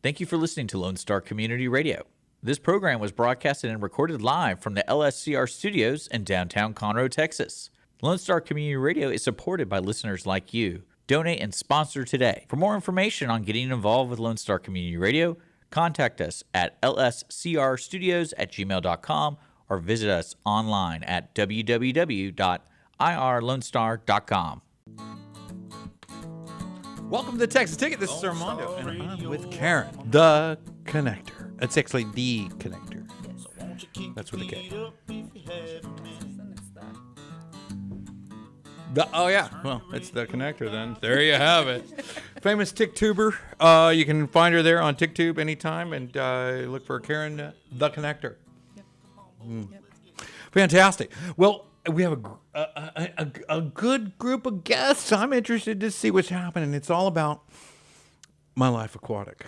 Thank you for listening to Lone Star Community Radio. This program was broadcasted and recorded live from the LSCR studios in downtown Conroe, Texas. Lone Star Community Radio is supported by listeners like you. Donate and sponsor today. For more information on getting involved with Lone Star Community Radio, contact us at lscrstudios@gmail.com or visit us online at www.irlonestar.com. Welcome to the Texas Ticket. This is Armando, and I'm with Karen, the Connector. It's actually the Connector. That's with a K. Oh, yeah. Well, it's the Connector then. There you have it. Famous TikTuber. You can find her there on TikTube anytime, and look for Karen, the Connector. Yep. Yep. Fantastic. Well, we have a good group of guests. I'm interested to see what's happening. It's all about My Life Aquatic.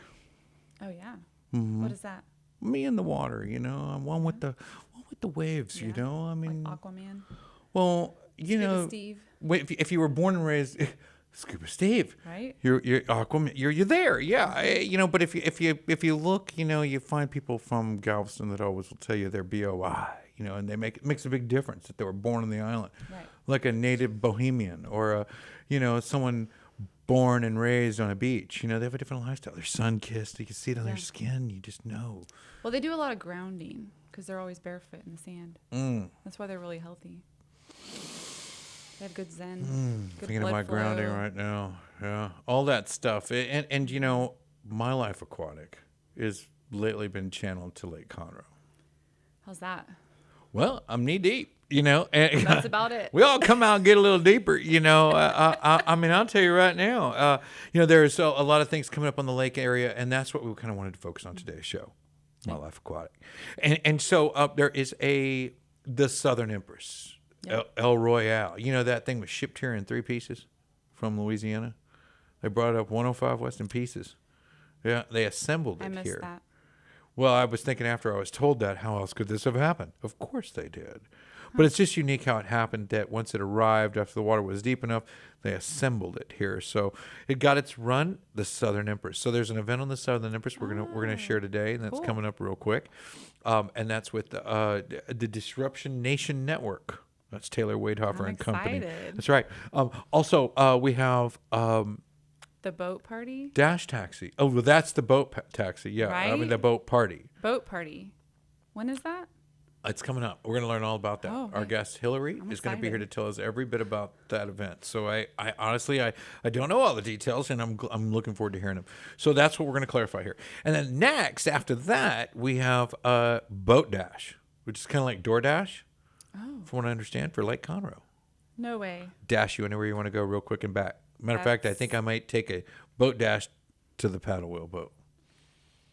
Oh yeah. Mm-hmm. What is that? Me in the water, you know. I'm one with the waves, you know. I mean, like Aquaman. Well, you Scuba know, Steve. If you were born and raised Scuba Steve, Right? You're Aquaman. You're there, yeah. You know, but if you look, you know, you find people from Galveston that always will tell you they're BOI. You know, and it makes a big difference that they were born on the island, Right. Like a native Bohemian or someone born and raised on a beach. You know, they have a different lifestyle. They're sun-kissed. You can see it on their skin. You just know. Well, they do a lot of grounding because they're always barefoot in the sand. That's why they're really healthy. They have good zen. Good Thinking of my blood grounding flow. right now. Yeah, all that stuff. And you know, My Life Aquatic is lately been channeled to Lake Conroe. How's that? Well, I'm knee deep, you know. And That's about it. We all come out and get a little deeper, you know. I mean, I'll tell you right now, you know, there's a lot of things coming up on the lake area, and that's what we kind of wanted to focus on today's show, My Life Aquatic. And so there is the Southern Empress, El Royale. You know, that thing was shipped here in 3 pieces from Louisiana. They brought it up 105 West in pieces. Yeah, they assembled it I missed here. that. Well, I was thinking after I was told that, how else could this have happened? Of course they did. But it's just unique how it happened that once it arrived, after the water was deep enough, they assembled it here. So it got its run, the Southern Empress. So there's an event on the Southern Empress we're gonna share today, and that's coming up real quick. And that's with the Disruption Nation Network. That's Taylor Waidhofer and company. Excited. That's right. Also, we have The boat party? Dash Taxi. Oh, well, that's the boat taxi. Yeah, I mean Right? the boat party. Boat party. When is that? It's coming up. We're going to learn all about that. Oh, okay. Our guest, Hillary, I'm is going to be here to excited. tell us every bit about that event. So I honestly, I don't know all the details, and I'm looking forward to hearing them. So that's what we're going to clarify here. And then next, after that, we have Boat Dash, which is kind of like DoorDash, from what I understand, for Lake Conroe. No way. Dash you anywhere you want to go real quick and back. Matter of fact, I think I might take a boat dash to the paddle wheel boat.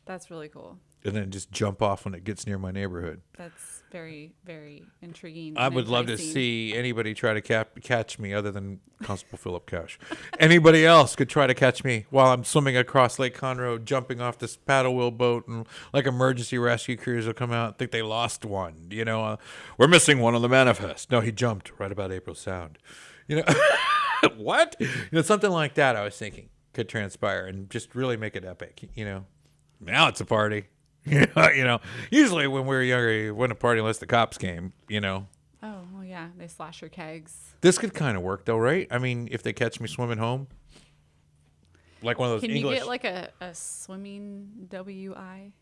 That's really cool. And then just jump off when it gets near my neighborhood. That's very, very intriguing. I and would love to enticing. see anybody try to catch me other than Constable Philip Cash. Anybody else could try to catch me while I'm swimming across Lake Conroe, jumping off this paddle wheel boat, and like emergency rescue crews will come out and think they lost one. You know, we're missing one on the manifest. No, he jumped right about April Sound. You know, what? You know, something like that I was thinking could transpire and just really make it epic. You know, now it's a party. You know, usually when we were younger, it wasn't a party unless the cops came, you know. Oh, well, yeah. They slash your kegs. This could kind of work, though, right? I mean, if they catch me swimming home. Like one of those Can English. you get like a swimming WI?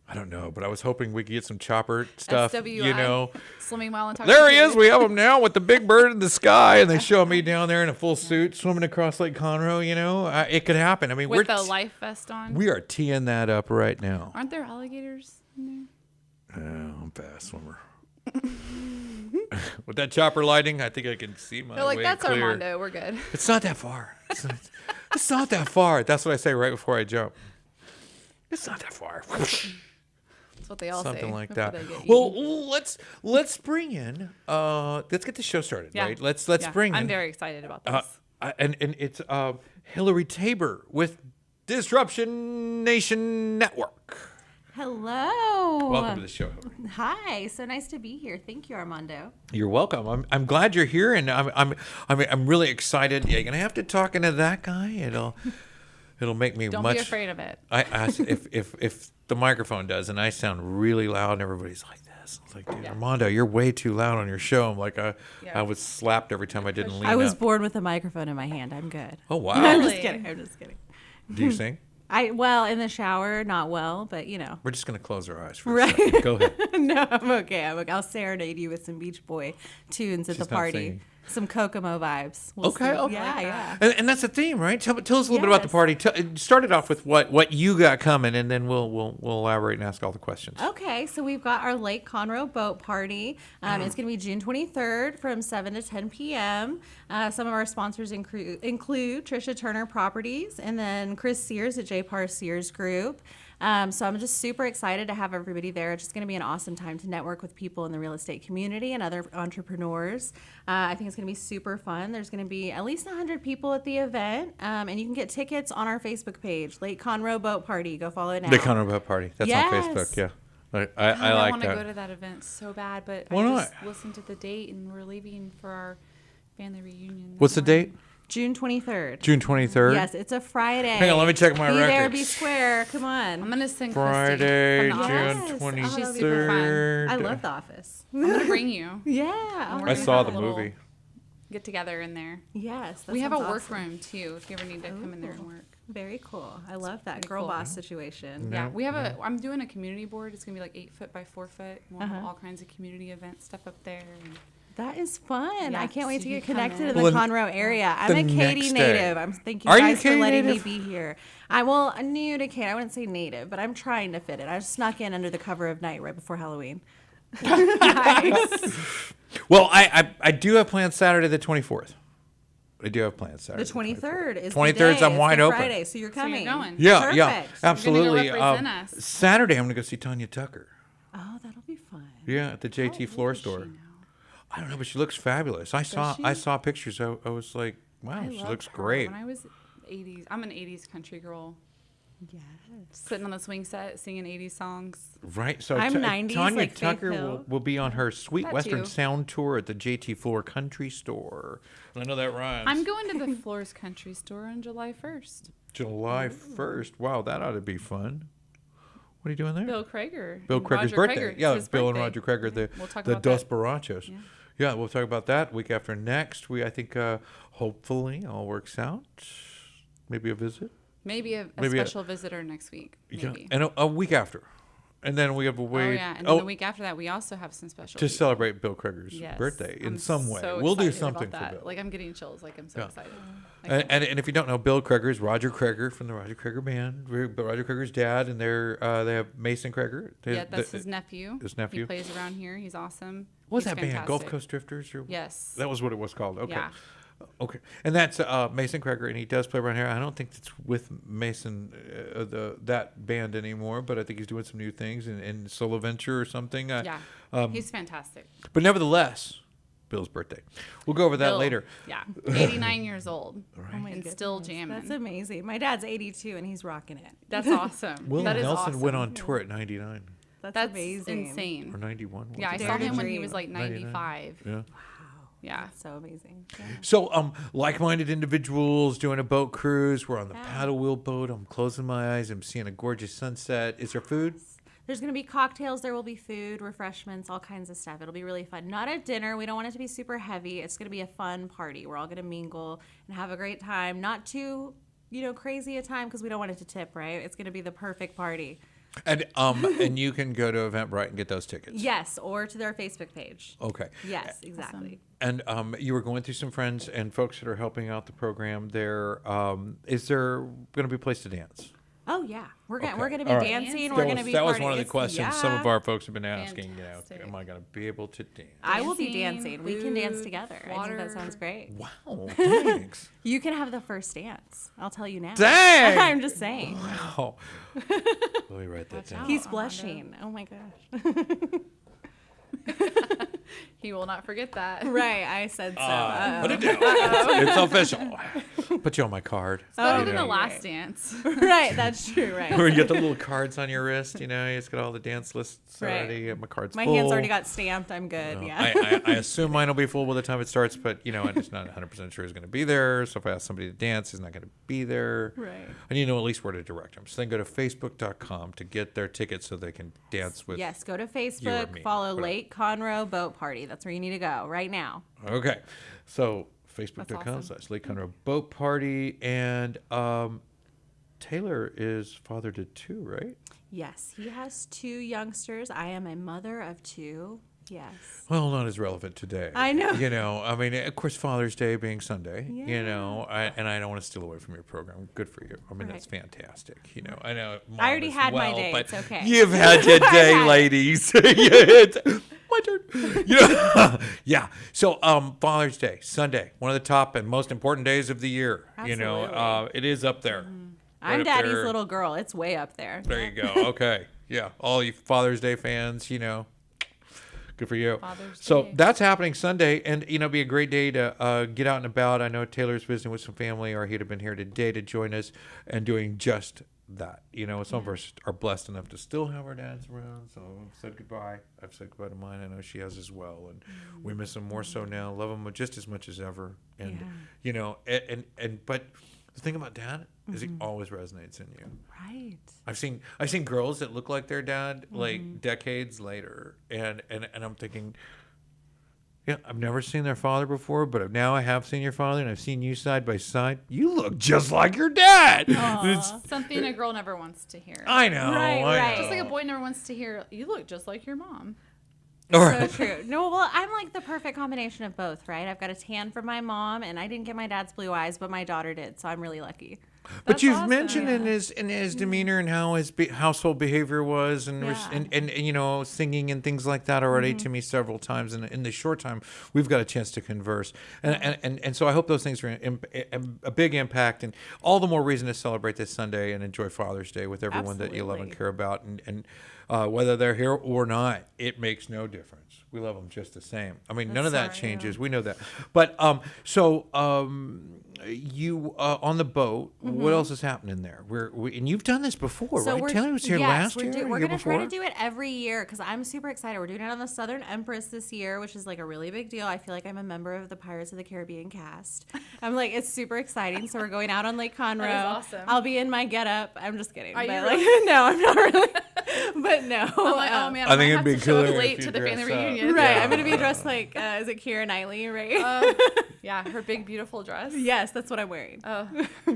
I don't know, but I was hoping we could get some chopper stuff, SWI? you know. Swimming while There he intoxicated. is. We have him now with the big bird in the sky, and they show me down there in a full suit swimming across Lake Conroe, you know. It could happen. I mean, With the life vest on. we are teeing that up right now. Aren't there alligators in there? Oh, I'm a fast swimmer. With that chopper lighting, I think I can see my They're like, way that's clear. Armando. We're good. It's not that far. It's not that far. That's what I say right before I jump. It's not that far. That's what they all say. Something like before that. they get Well, eaten. let's bring in. Let's get the show started. Yeah. Right. Let's Yeah. bring in. I'm very excited about this. And it's Hillary Tabor with Disruption Nation Network. Hello. Welcome to the show. Hi. So nice to be here. Thank you, Armando. You're welcome. I'm glad you're here, and I'm really excited. Yeah, you're gonna have to talk into that guy. It'll make me Don't much. be afraid of it. If the microphone does and I sound really loud and everybody's like this, it's like, dude, Armando, you're way too loud on your show. I'm like, I was slapped every time I didn't lean I was up. born with a microphone in my hand. I'm good. Oh wow. I'm Really? just kidding. I'm just kidding. Do you sing? Well, in the shower, not well, but you know. We're just gonna close our eyes for Right. a second. Go ahead. No, I'm okay. I'll serenade you with some Beach Boy tunes at She's the not party. singing. Some Kokomo vibes. We'll Okay, see. okay. Yeah, yeah. And that's the theme, right? Tell us a little bit about the Yes. party. Start it off with what you got coming, and then we'll elaborate and ask all the questions. Okay, so we've got our Lake Conroe boat party. It's going to be June 23rd from 7 to 10 p.m. Some of our sponsors include Trisha Turner Properties and then Chris Sears at J. Parr Sears Group. So I'm just super excited to have everybody there. It's just going to be an awesome time to network with people in the real estate community and other entrepreneurs. I think it's going to be super fun. There's going to be at least 100 people at the event, and you can get tickets on our Facebook page, Lake Conroe Boat Party. Go follow it now. The Conroe Party. That's on Yes. Facebook. Yeah, I I like want to that. go to that event so bad, but Why I not? just listened to the date and we're leaving for our family reunion. What's the date? June 23rd. June 23rd. Yes, it's a Friday. Hang on, let me check my Be there, records. be square. Come on. I'm gonna sing Friday, Christy from The Yes. Office. June Oh, that'll be 23rd. I love The Office. I'm gonna bring you. Yeah. And we're I gonna saw have the a little movie. Get together in there. Yes. We have a sounds work awesome. room too. If you ever need to come in there and work. Very cool. I love that pretty girl cool. boss situation. Yeah, we have I'm doing a community board. It's gonna be like 8 foot by 4 foot. We'll have Uh-huh. all kinds of community event stuff up there. And That is fun. Yeah, I can't wait so to you get can come connected in. in the Well, Conroe area. I'm the a Katy next day. native. Thank you Are you guys for Katy letting native? me be here. I'm new to Katy. I wouldn't say native, but I'm trying to fit it. I just snuck in under the cover of night right before Halloween. Well, I do have plans Saturday the 24th. I do have plans Saturday. The 23rd is 23rd 's the day. I'm It's wide the open. Friday, so you're So you're coming. going. Yeah, yeah, Perfect. absolutely. You're gonna go represent us. Saturday, I'm going to go see Tanya Tucker. Oh, that'll be fun. Yeah, at the JT Floor Store. I don't know, but she looks fabulous. I saw pictures. I was like, wow, I she love looks her. great. When I was 80s, I'm an 80s country girl. Yes. Sitting on the swing set singing 80s songs. Right. So I'm 90s, Tanya like Faith Tucker Hill. will be on her Sweet That Western too. Sound Tour at the JT Floor Country Store. And I know that rhymes. I'm going to the Floors Country Store on July 1st. July 1st. Wow, that ought to be fun. What are you doing there? Bill Krager. Bill and Krager's Roger birthday. Krager. It's Yeah, his Bill and birthday. Roger Krager, We'll talk the about Dos that. Barachos. Yeah. Yeah, we'll talk about that week after next. I think hopefully all works out. Maybe a visit. Maybe a Maybe a- special visitor next week. Yeah, Maybe. and a week after. And then we have a Oh, wait. yeah. And then the week after that, we also have some special to people. celebrate Bill Krager's Yes. birthday in I'm some way. so We'll do excited something about for that. Bill. Like, I'm getting chills. Like, I'm so Yeah. excited. And if you don't know, Bill Krager is Roger Krager from the Roger Krager Band. Roger Krager's dad, and they have Mason Krager. Yeah, that's his nephew. His nephew. He plays around here. He's awesome. What was He's that band? Gulf fantastic. Coast Drifters? Or Yes. That was what it was called. Okay. Yeah. Okay. And that's Mason Krager, and he does play around here. I don't think it's with Mason, that band anymore, but I think he's doing some new things in Solo Venture or something. Yeah. He's fantastic. But nevertheless, Bill's birthday. We'll go over that Bill, later. Yeah. 89 years old. Oh my And still goodness. jamming. That's amazing. My dad's 82 and he's rocking it. That's awesome. Will that is Nelson awesome. went on tour at 99 That's That's amazing. insane. or 91. Yeah, I was it? saw Dare to him when he dream. was like 95. Yeah. Yeah. So amazing. Yeah. So, like-minded individuals doing a boat cruise. We're on the paddle wheel boat. I'm closing my eyes. I'm seeing a gorgeous sunset. Is there food? There's going to be cocktails. There will be food, refreshments, all kinds of stuff. It'll be really fun. Not a dinner. We don't want it to be super heavy. It's going to be a fun party. We're all going to mingle and have a great time. Not too, crazy a time because we don't want it to tip, right? It's going to be the perfect party. And and you can go to Eventbrite and get those tickets. Yes, or to their Facebook page. Okay. Yes, exactly. And you were going through some friends and folks that are helping out the program. There, is there going to be a place to dance? Oh yeah, we're Okay. gonna be All right. dancing. We're gonna be. That was partying. one of the It's- questions some of yeah. our folks have been asking. Fantastic. Am I going to be able to dance? I will be Dancing, dancing. We can dance food, together. I think water. that sounds great. Wow, thanks. You can have the first dance. I'll tell you now. Dang! I'm just saying. Wow. Let me write that down. He's Armando. blushing. Oh my gosh. He will not forget that. Right, I said so. Put it down. It's official. Put you on my card. It's better than know. the last dance. Right, that's true, right. Where you get the little cards on your wrist, you know, it's got all the dance lists Right. already. My card's My full. hand's already got stamped. I'm good. No, Yeah. I assume mine will be full by the time it starts, but you know, I'm just not 100% sure he's going to be there. So if I ask somebody to dance, he's not going to be there. Right. I need to know at least where to direct them. So then go to facebook.com to get their tickets so they can dance with. Yes, go to you or Facebook, me, follow whatever. Lake Conroe Boat Party. That's where you need to go right now. Okay. So That's facebook.com awesome. / Lake Conroe Boat Party. And Taylor is father to 2, right? Yes, he has 2 youngsters. I am a mother of 2. Yes. Well, not as relevant today. I know. You know, I mean, of course, Father's Day being Sunday, you Yeah. know, and I don't want to steal away from your program. Good for you. I mean, Right. that's fantastic. You know, I know. I already Mom as had my well, day. but It's okay. You've had your day, had it. ladies. It's my turn. You know, yeah. So, Father's Day, Sunday, one of the top and most important days of the year. You know, Absolutely. it is up there. Right I'm up daddy's there. little girl. It's way up there. There you go. Okay. Yeah. All you Father's Day fans, you know, good for you. Father's So Day. that's happening Sunday, and you know, be a great day to get out and about. I know Taylor's visiting with some family, or he'd have been here today to join us and doing just that. You know, some of us are blessed enough to still have our dads around. So I've said goodbye. I've said goodbye to mine. I know she has as well, and we miss them more so now. Love them just as much as ever. And Yeah. you know, but the thing about dad is he always resonates in you. Right. I've seen girls that look like their dad like decades later, and I'm thinking, yeah, I've never seen their father before, but now I have seen your father, and I've seen you side by side. You look just like your dad. It's- Something a girl never wants to hear. I know, Right, I right. know. Just like a boy never wants to hear, you look just like your mom. All So right. true. No, well, I'm like the perfect combination of both, right? I've got a tan from my mom, and I didn't get my dad's blue eyes, but my daughter did, so I'm really lucky. But That's you've awesome. mentioned in his demeanor and how his household behavior was, and, Yeah. and you know, singing and things like that already to me several times. And in the short time we've got a chance to converse, and so I hope those things are a big impact, and all the more reason to celebrate this Sunday and enjoy Father's Day with everyone that you love and Absolutely. care about, and whether they're here or not, it makes no difference. We love them just the same. I mean, none of that That's right, changes. We know that. But you on the boat. What else is happening there? And you've done this before, right? Taylor was here last year. We're year going to try to before? do it every year because I'm super excited. We're doing it on the Southern Empress this year, which is like a really big deal. I feel like I'm a member of the Pirates of the Caribbean cast. I'm like, it's super exciting. So we're going out on Lake Conroe. That is awesome. I'll be in my getup. I'm just kidding. Are but you like, really? no, I'm not really. But no. I'm like, oh man, I I think might it'd have be to show up cooler if late you to the family dress up. reunion. Right, Yeah. I'm gonna be dressed like is it Keira Knightley, right? Yeah, her big beautiful dress. Yes, that's what I'm wearing. Oh,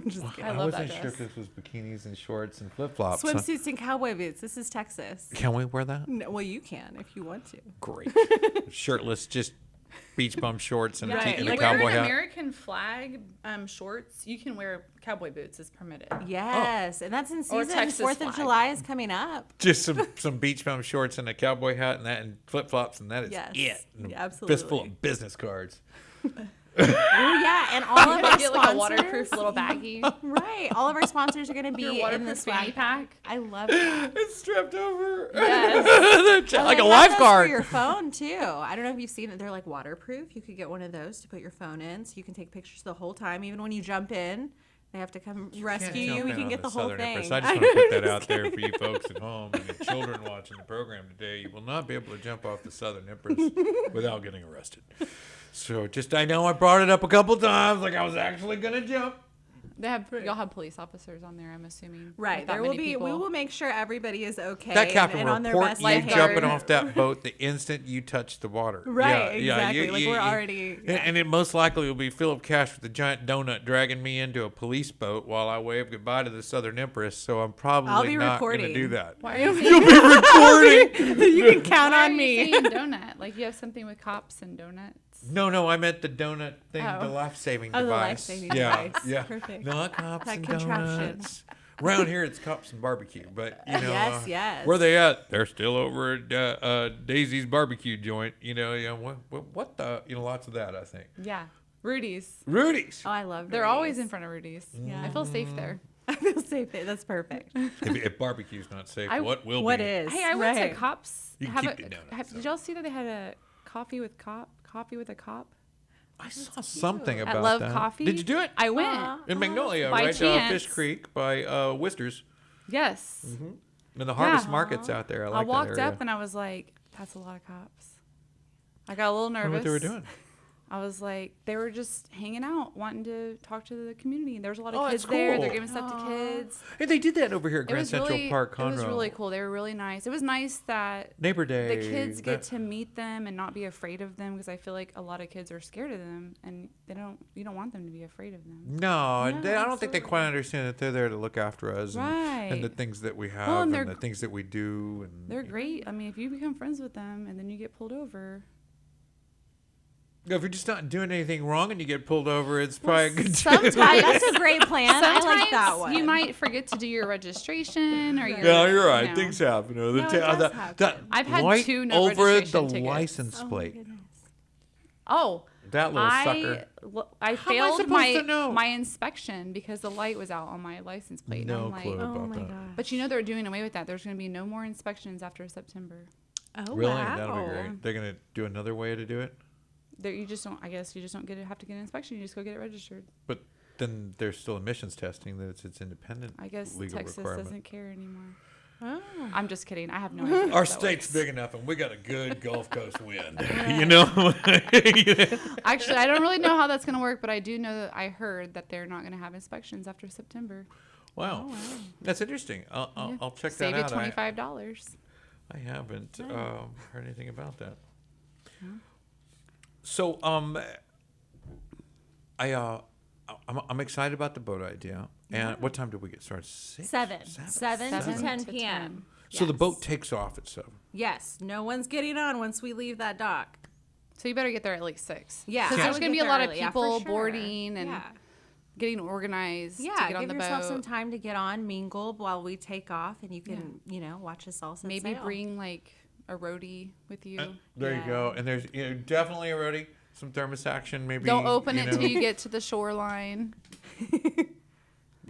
Just kidding. I love wasn't that sure dress. if this was bikinis and shorts and flip flops. Swimsuits and cowboy boots. This is Texas. Can we wear that? No, well, you can if you want to. Great. Shirtless, just beach bum shorts and, Yeah, and you a wear cowboy an hat. American flag shorts. You can wear cowboy boots is permitted. Yes, and that's in Or season. Texas 4th of flag. July is coming up. Just some beach bum shorts and a cowboy hat and flip flops, and that is Yes. it. And Yeah, a Fistful absolutely. of business cards. Oh yeah, and all of our Get sponsors, like a waterproof little baggie. right? All of our sponsors are going to be Your in waterproof the fanny swag pack. I love that. It's strapped over. Yes. like a They have those lifeguard. for your phone too. I don't know if you've seen it. They're like waterproof. You could get one of those to put your phone in, so you can take pictures the whole time, even when you jump in. They have to come rescue you. We can get the whole thing. I just want to put that out there for you folks at home and the children watching the program today. You will not be able to jump off the Southern Empress without getting arrested. So I know I brought it up a couple times, like I was actually going to jump. Y'all have police officers on there, I'm assuming. Right. with that There will many be. people. We will make sure everybody is okay. That captain and will on their report best you behavior. jumping off that boat the instant you touch the water. Right, exactly. Like, we're already- yeah. And it most likely will be Philip Cash with a giant donut dragging me into a police boat while I wave goodbye to the Southern Empress. So I'm I'll probably be not going to recording. do that. Why are you You'll be recording. You can count Why are on you me. saying donut? Like you have something with cops and donuts. No, I meant the donut thing, Oh. the life-saving Oh, the device. life-saving yeah, device. Yeah, Perfect. Not cops That and contraption. donuts. Around here, it's cops and barbecue, but you know, Yes. where they at? They're still over at Daisy's barbecue joint. What the? Lots of that. I think. Yeah. Rudy's. Rudy's. Oh, I love. They're always Rudy's. in front of Rudy's. Yeah. I feel safe there. I feel safe. That's perfect. If barbecue's not safe, I- what will What be? is? Hey, I went right. to cops. You can have keep a- it down, have- so. Did y'all see that they had a coffee with a cop. I saw something about At Love that. Coffee. Did you do it? I went. In Magnolia, By right? chance. Fish Creek by Wisters. Yes. And the Harvest Market's out there. I like I walked that area. up and I was like, that's a lot of cops. I got a little I nervous. wonder what they were doing. I was like, they were just hanging out, wanting to talk to the community. There was a lot of Oh, kids that's there. cool. They're giving stuff to kids. Hey, they did that over here at It Grand was Central really, Park, it was Conroe. really cool. They were really nice. It was nice that Neighbor Day. the kids get that- to meet them and not be afraid of them, because I feel like a lot of kids are scared of them, and you don't want them to be afraid of them. No, I don't think they absolutely. quite understand that they're there to look after us and the Right. things that we have Well, and and they're- the things that we do. And They're great. I mean, if you become friends with them and then you get pulled over, if you're just not doing anything wrong and you get pulled over, it's probably a good Sometimes that's a great plan. I like that sometimes one. you might forget to do your registration or your. Yeah, you're right. you know. Things happen. No, it does happen. I've had white 2 no over the registration tickets. license Oh my plate. goodness. Oh, That little sucker. I How am I failed supposed to know? my inspection because the light was out on my license plate. And No I'm like, clue. Oh about my that. gosh. but you know they're doing away with that. There's going to be no more inspections after September. Oh Really? wow. That'll be great. They're gonna do another way to do it, You just don't. I guess you just don't have to get an inspection. You just go get it registered. but then there's still emissions testing. That it's independent. I guess legal Texas requirement. doesn't care anymore. Oh. I'm just kidding. I have no idea. Our how that state's works. big enough, and we got a good Gulf Coast wind. You know. Actually, I don't really know how that's going to work, but I do know that I heard that they're not going to have inspections after September. Wow, that's interesting. I'll check Save that you out. $25. I haven't heard anything about that. So I'm excited about the boat idea. And what time did we get started? 6? 7 to 10 to p.m. 10. So the Yes. boat takes off at 7. Yes, no one's getting on once we leave that dock. So you better get there at least 6. Yeah, because I there's would going to be get a lot there of early. Yeah, people for sure. boarding and Yeah. getting organized to Yeah, get on give the yourself boat. some time to get on, mingle while we take off, and you can, watch us all set Maybe sail. bring like a roadie with you. There you go. And there's definitely already some thermos action. Maybe Don't open it know. till you get to the shoreline.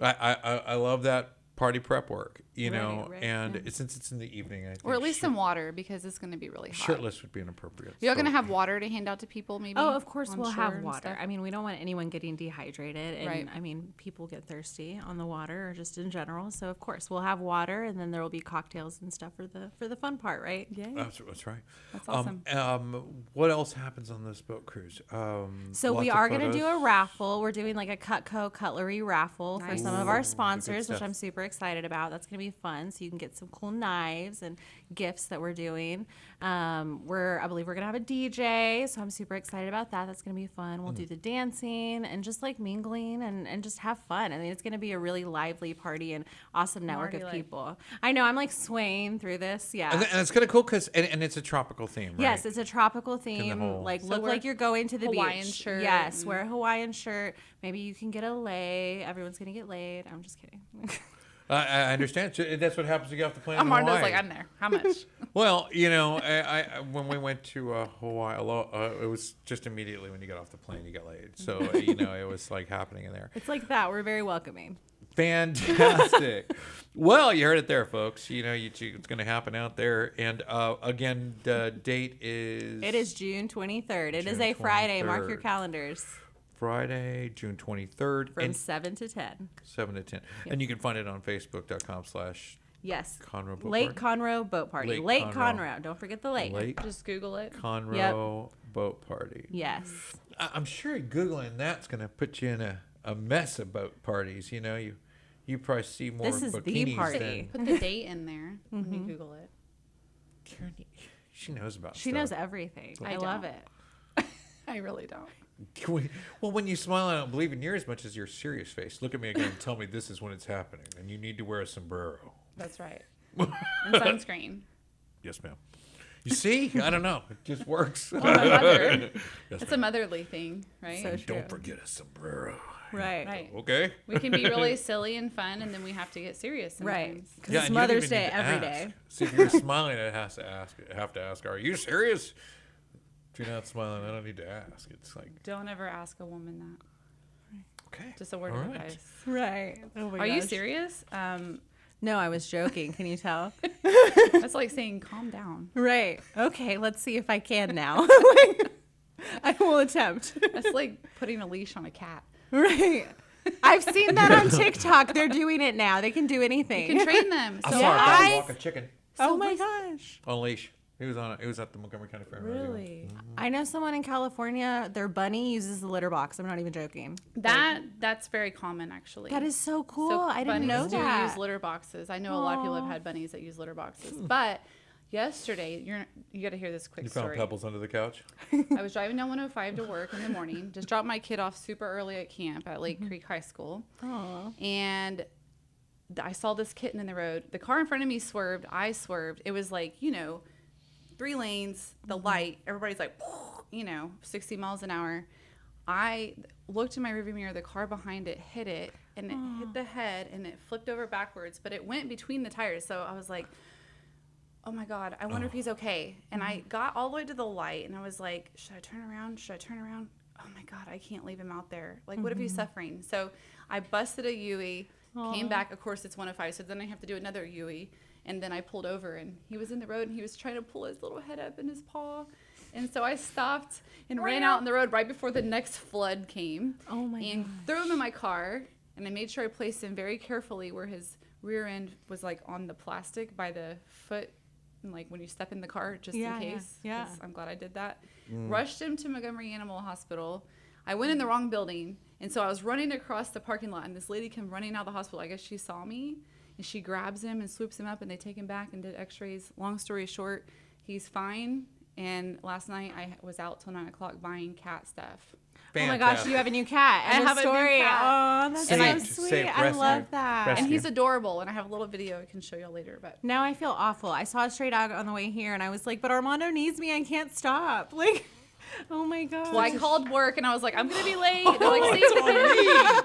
I love that party prep work, know, right, and since it's in the evening, I think Or at least some water, because it's going to be really hot. shirtless would be inappropriate. You're going to So- have water to hand out to people, maybe? Oh, of course on we'll shore have and water. stuff? I mean, we don't want anyone getting dehydrated, and Right. I mean, people get thirsty on the water or just in general. So of course we'll have water, and then there will be cocktails and stuff for the fun part, right? Yeah. That's right. That's awesome. What else happens on this boat cruise? So we lots of are going to photos. do a raffle. We're doing like a Cutco cutlery raffle for Nice. some of Ooh, our good sponsors, which stuff. I'm super excited about. That's going to be fun. So you can get some cool knives and gifts that we're doing. I believe we're going to have a DJ. So I'm super excited about that. That's going to be fun. We'll do the dancing and just like mingling and just have fun. I mean, it's going to be a really lively party and awesome network already of like- people. I know. I'm like swaying through this. Yeah. And it's kind of cool because and it's a tropical theme, right? Yes, it's a tropical theme. whole- Like So look wear like you're going to the Hawaiian beach. shirt Yes, and- wear a Hawaiian shirt. Maybe you can get a lay. Everyone's gonna get laid. I'm just kidding. I understand. So that's what happens to get off the plane. in Armando's Hawaii. like, I'm there. How much? Well, I when we went to Hawaii, it was just immediately when you got off the plane, you got laid. So it was like happening in there. It's like that. We're very welcoming. Fantastic. Well, you heard it there, folks. It's going to happen out there. And again, the date is It is June 23rd. It is June a Friday. Mark 23rd. your calendars. Friday, June 23rd, From and 7 to 10. 7 to 10. And you can find it on Facebook.com/Conroe Yes. Boat Lake Party. Conroe Boat Party. Lake Lake Conroe. Conroe. Don't forget the lake. Lake Just Google it. Conroe Boat Party. Yes. I'm sure Googling that's going to put you in a mess of boat parties. You probably see more This is the bikinis party. than Put the date in there when you Google it. Karen. She knows about She stuff. knows everything. I I love don't. it. I really don't. Well, when you smile, I don't believe in you as much as your serious face. Look at me again and tell me this is when it's happening, and you need to wear a sombrero. That's right. And sunscreen. Yes, ma'am. You see? I don't know. It just works. Well, my mother. Yes, It's a motherly thing, right? So true. don't forget a sombrero. Right. Right. Okay. We can be really silly and fun, and then we have to get serious. Right. sometimes. Because Yeah, it's and you don't Mother's even need Day to every ask. day. See, if you're smiling, I have to ask, are you serious? If you're not smiling, I don't need to ask. It's like, Don't ever ask a woman that. okay. Just a word all of right. advice. Right. Oh my Are you gosh. serious? No, I was joking. Can you tell? That's like saying calm down. Right. Okay, let's see if I can now. I will attempt. That's like putting a leash on a cat. Right. I've seen that on TikTok. They're doing it now. They can do anything. You can train them. I So saw a I- dog walk a chicken Oh my gosh. on a leash. He was on. It was at the Montgomery County Fair. Really? I know someone in California, their bunny uses the litter box. I'm not even joking. that's very common, actually. That is so cool. So I didn't know bunnies do that. use litter boxes. I know a lot of people have had bunnies that use litter boxes. But yesterday, you got to hear this quick You found story. pebbles under the couch. I was driving down 105 to work in the morning. Just dropped my kid off super early at camp at Lake Creek High School. Aw. And I saw this kitten in the road. The car in front of me swerved. I swerved. It was like, 3 lanes, the light. Everybody's like, 60 miles an hour. I looked in my rearview mirror. The car behind it hit it, and it hit the head, and it flipped over backwards. But it went between the tires. So I was like, oh my God, I wonder if he's okay. And I got all the way to the light, and I was like, should I turn around? Should I turn around? Oh my God, I can't leave him out there. Like, what if he's suffering? So I busted a U-ey, came back. Of course, it's 105, so then I have to do another U-ey. And then I pulled over, and he was in the road, and he was trying to pull his little head up in his paw. And so I stopped and ran out in the road right before the next flood came. Oh my And threw him in my car, and I made sure I placed him very carefully where his rear end was like on the plastic by the foot, and like when you step in the car, just Yeah, in yeah, case. yeah. 'Cause I'm glad I did that. Rushed him to Montgomery Animal Hospital. I went in the wrong building, and so I was running across the parking lot, and this lady came running out of the hospital. I guess she saw me, and she grabs him and swoops him up, and they take him back and did x-rays. Long story short, he's fine. And last night I was out till 9 o'clock buying cat stuff. Oh my gosh, you have a new cat. I And have a new story. cat. Oh, that's Saved- so sweet. saved, I rescued, love that. rescued. And he's adorable, and I have a little video I can show y'all later. But Now I feel awful. I saw a stray dog on the way here, and I was like, but Armando needs me. I can't stop. Like, oh my God. well, I called work, and I was like, I'm gonna be late. They're like, see you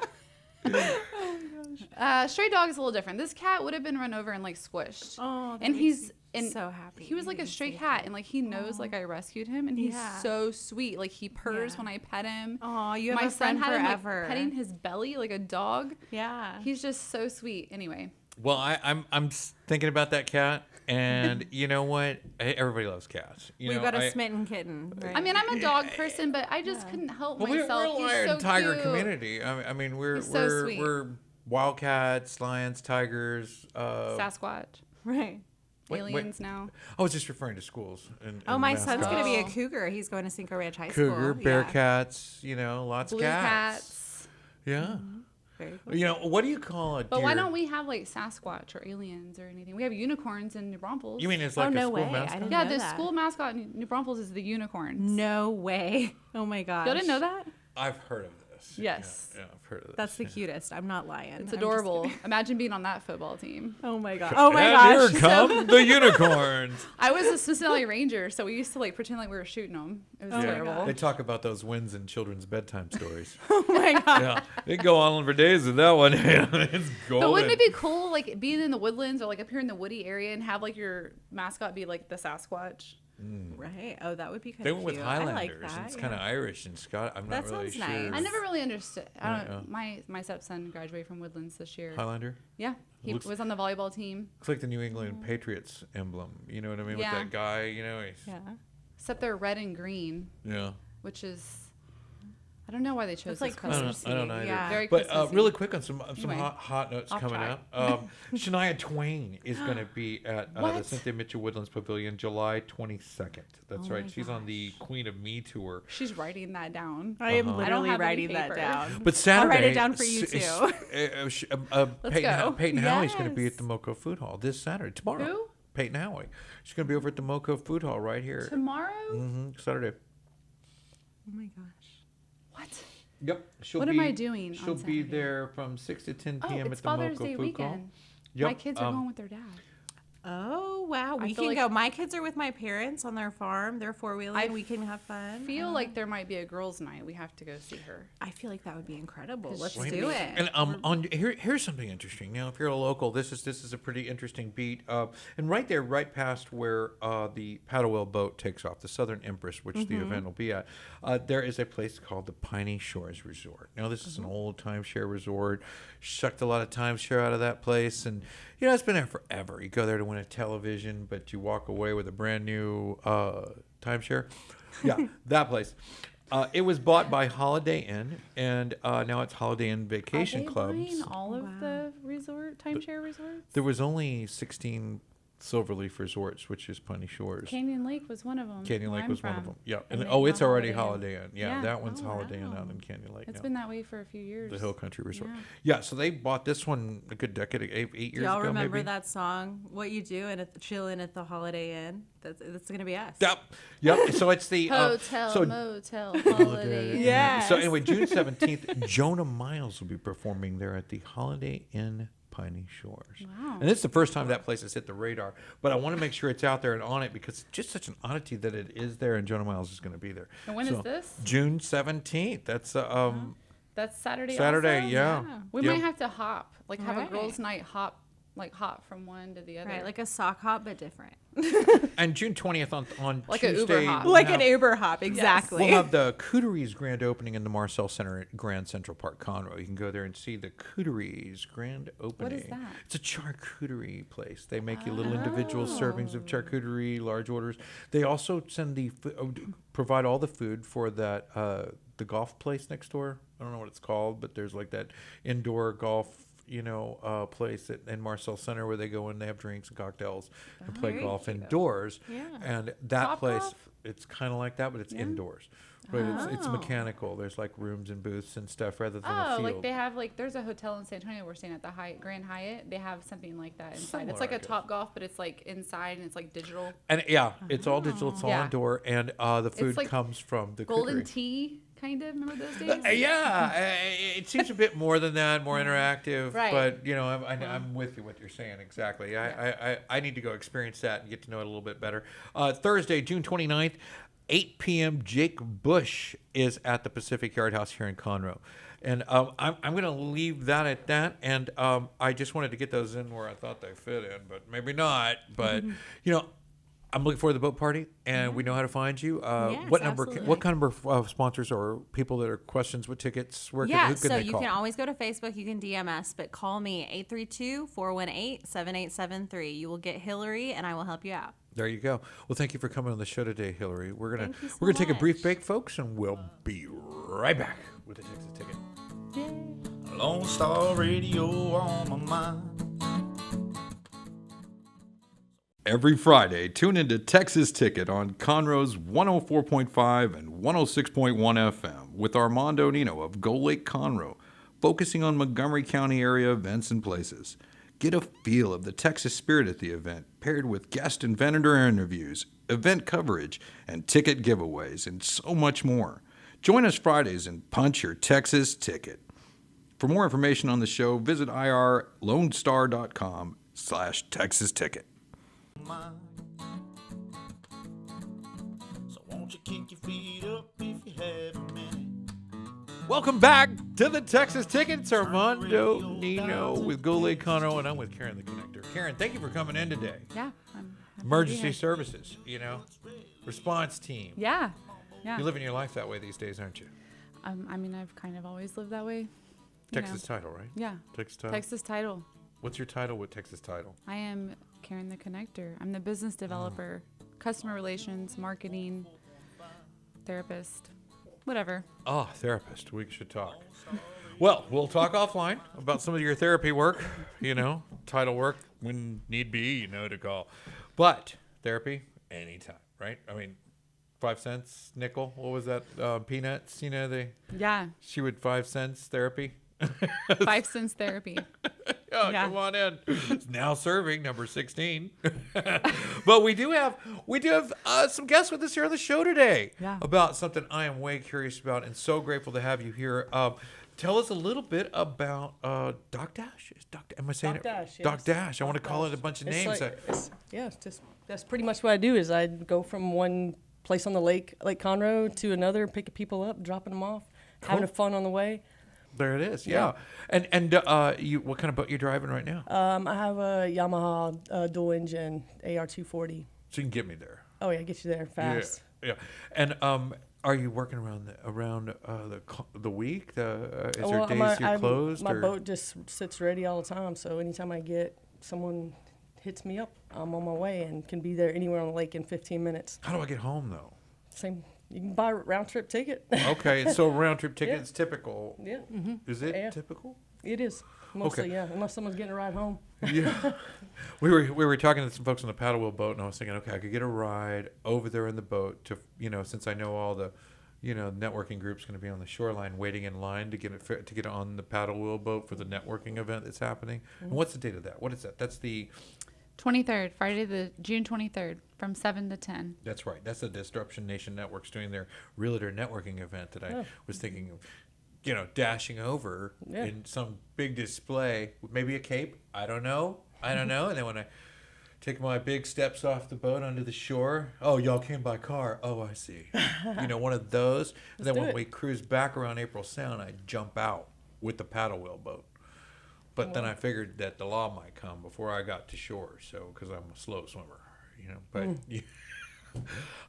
stray dog is a little different. This cat would have been run over and like squished. Oh, that and makes he's me and so happy. He was like a stray saved cat, him. and like he knows like I rescued him, and he's Yeah. so sweet. Like he purrs Yeah. when I pet him. Oh, you have My a son friend had him forever. like petting his belly like a dog. Yeah. He's just so sweet. Anyway, Well, I'm thinking about that cat, and you know what? Everybody loves cats. You We've know, got a smitten kitten. Right? I mean, I'm a dog person, but I just couldn't help Well, we're myself. a He's lion so tiger cute. community. I mean, He's so sweet. we're wildcats, lions, tigers. Sasquatch, right. Wait. aliens now. I was just referring to schools. And Oh, my son's mascots. going to be a Oh. cougar. He's going to Cinco Ranch High School. cougar, Yeah. bearcats. You know, lots Blue of cats. cats. Yeah. Very cool. You know, what do you call a deer? But why don't we have like Sasquatch or aliens or anything? We have unicorns in New Braunfels. You mean it's Oh, like a no school way. I mascot? didn't Yeah, know the that. school mascot in New Braunfels is the unicorns. No way. Oh my gosh. Y'all didn't know that? I've heard of this. Yes. Yeah, I've heard of this. That's the cutest. I'm not lying. I'm It's just adorable. kidding. Imagine being on that football team. Oh my god. Oh my And gosh. here come the unicorns. I was a Cincinnati Ranger, so we used to like pretend like we were shooting them. It was Oh my terrible. God. They talk about those wins in children's bedtime stories. Oh my god. Yeah, they go on for days with that one. It's golden. But wouldn't it be cool, like being in the woodlands or like up here in the woody area and have like your mascot be like the Sasquatch? Right. Oh, that would be kind They of went with cute. Highlanders. I like that. It's kind of Irish and Scott. I'm That not really sounds sure. nice. I never really understood. I don't. Yeah. My stepson graduated from Woodlands this year. Highlander. Yeah, he Looks- was on the volleyball team. Looks like the New England Patriots emblem. You know what I mean? Yeah. With that guy. You know. He's, Yeah. Except they're red and green, yeah. which is, I don't know why they chose It's like this color. Christmas. I don't know either. Yeah. Very But Christmassy. really quick on some Anyway, hot notes I'll coming try. up. Shania Twain is going to be at the What? Cynthia Mitchell Woodlands Pavilion July 22nd. That's Oh right. my She's on the Queen of Me tour. She's writing that down. I am Uh-huh. I don't literally have any writing that paper. down. But Saturday, write it down for you, too. go. Peyton Howie's going to be Yes. at the Moco Food Hall this Saturday. Tomorrow. Who? Peyton Howie. She's going to be over at the Moco Food Hall right here. Tomorrow? Saturday. Oh my gosh. What? Yep. She'll What be, am I doing on She'll be Saturday? there from 6 to 10 Oh, p.m. it's at the Father's Moco Day Food Hall. weekend. Yep. My kids are going with their dad. Oh wow. I We feel can like- go. My kids are with my parents on their farm. They're four-wheeling. I We can have fun. Feel like there might be a girls' night. We have to go see her. I feel like that would be incredible. 'Cause Let's she's do it. And on here's something interesting. Now, if you're a local, this is a pretty interesting beat. And right there, right past where the paddle wheel boat takes off, the Southern Empress, which the event will be at, there is a place called the Piney Shores Resort. Now, this is an old timeshare resort. Sucked a lot of timeshare out of that place, and You know, it's been there forever. You go there to win a television, but you walk away with a brand new timeshare. Yeah, that place. It was bought by Holiday Inn, and now it's Holiday Inn Vacation Are they Clubs. buying all of the timeshare resorts? There was only 16 Silverleaf resorts, which is Piney Shores. Canyon Lake was one of them. Canyon where Lake I'm was one of from. them. Yeah, And and they it's have already Holiday Holiday Inn. Yeah, Yeah. that one's Oh, Holiday Inn wow. out in Canyon Lake. It's now. been that way for a few years. The Hill Country Resort. Yeah. Yeah, so they bought this one a good decade, 8 years Do y'all ago, remember maybe. that song? What you do and chilling at the Holiday Inn? That's gonna be us. Yep. So it's the Hotel, motel, holiday. Inn. Yes. So anyway, June 17th, Jonah Miles will be performing there at the Holiday Inn Piney Shores. Wow. And it's the first time that place has hit the radar. But I want to make sure it's out there and on it because it's just such an oddity that it is there and Jonah Miles is going to be there. And when is this? June 17th. That's That's Saturday. Saturday, also? yeah. We Yep. might have to hop, like have Right. a girls' night hop from one to the other. Right, like a sock hop, but different. And June 20th on Like an Uber Tuesday. hop. we'll Like have- an Uber hop, exactly. We'll have the Cooteries grand opening in the Marcel Center at Grand Central Park, Conroe. You can go there and see the Cooteries grand opening. that? It's a charcuterie place. They make you little individual servings of charcuterie, large orders. They also send provide all the food for that the golf place next door. I don't know what it's called, but there's like that indoor golf place in Marcel Center where they go in, they have drinks and cocktails and play very golf cute. indoors. Yeah. And that Top place, golf? it's kind of like that, but it's indoors. But it's Oh. mechanical. There's like rooms and booths and stuff rather than a Oh, field. like they have there's a hotel in San Antonio we're staying at, the Grand Hyatt. They have something like that inside. Similar, It's like I a guess. Top Golf, but it's like inside and it's like digital. And yeah, it's all digital. It's all Yeah. indoor, and the food like comes from the Golden cookery. tea, kind of. Remember those days? It seems a bit more than that, more interactive. Right. But I'm with you what you're saying exactly. I need to go experience that and get to know it a little bit better. Thursday, June 29th, 8 p.m. Jake Bush is at the Pacific Yard House here in Conroe. And I'm going to leave that at that. And I just wanted to get those in where I thought they fit in, but maybe not. But, I'm looking forward to the boat party, and we know how to find you. Yes, What absolutely. kind of sponsors or people that are questions with tickets? Who can So they you call? can always go to Facebook. You can DM us, but call me 832-418-7873. You will get Hillary, and I will help you out. There you go. Well, thank you for coming on the show today, Hillary. We're gonna Thank you so we're gonna take a brief much. break, folks, and we'll be right back with the Texas Ticket. Lone Star Radio on my mind. Every Friday, tune into Texas Ticket on Conroe's 104.5 and 106.1 FM with Armando Nino of Golakeconroe, focusing on Montgomery County area events and places. Get a feel of the Texas spirit at the event, paired with guest and vendor interviews, event coverage, and ticket giveaways, and so much more. Join us Fridays and punch your Texas ticket. For more information on the show, visit irlonestar.com/Texas Ticket. Mind. So won't you kick your feet up if you have a minute? Welcome back to the Texas Ticket. It's Armando Nino with Golakeconroe, and I'm with Karen TheKonnector. Karen, thank you for coming in today. Yeah. I'm happy to be Emergency here. services, response team. Yeah. Yeah. You're living your life that way these days, aren't you? I mean, I've kind of always lived that way. Texas Title, right? Yeah. Texas Title. Texas Title. What's your title with Texas Title? I am Karen TheKonnector. I'm the business developer, customer relations, marketing, therapist, whatever. Oh, therapist. We should talk. Well, we'll talk offline about some of your therapy work, title work when need be, to call. But therapy, anytime, right? I mean, 5 cents, nickel. What was that? Peanuts, Yeah. she would 5 cents therapy. 5 cents therapy. Oh, Yeah. come on in. It's now serving number 16. But we do have some guests with us here on the show today. Yeah. About something I am way curious about, and so grateful to have you here. Tell us a little bit about DockDash. Am I saying DockDash, it? yes. DockDash. I want to call it a bunch of names. That's pretty much what I do. Is I go from one place on the lake Conroe, to another, picking people up, dropping them off, having fun on the way. There it is. Yeah. And you, what kind of boat you driving right now? I have a Yamaha dual engine AR240. So you can get me there. Oh yeah, get you there fast. Yeah. And are you working around the week? Is there days you're closed? My or? boat just sits ready all the time. So anytime I get someone hits me up, I'm on my way and can be there anywhere on the lake in 15 minutes. How do I get home though? Same. You can buy a round trip ticket. Okay, so round trip ticket Yeah. is typical. Yeah, Is it Yeah. typical? it is mostly. Yeah, unless someone's getting a ride home. Yeah. we were talking to some folks on the paddle wheel boat, and I was thinking, okay, I could get a ride over there in the boat to, since I know all the, networking groups going to be on the shoreline waiting in line to get on the paddle wheel boat for the networking event that's happening. And what's the date of that? What is that? That's the 23rd, Friday the June 23rd from 7 to 10. That's right. That's the Disruption Nation Network's doing their realtor networking event that I was thinking of, dashing over in some big display, with maybe a cape. I don't know. And then when I take my big steps off the boat onto the shore, oh, y'all came by car. Oh, I see. One of those. And then when we cruise back around April Sound, I jump out with the paddle wheel boat. But then I figured that the law might come before I got to shore, so because I'm a slow swimmer, But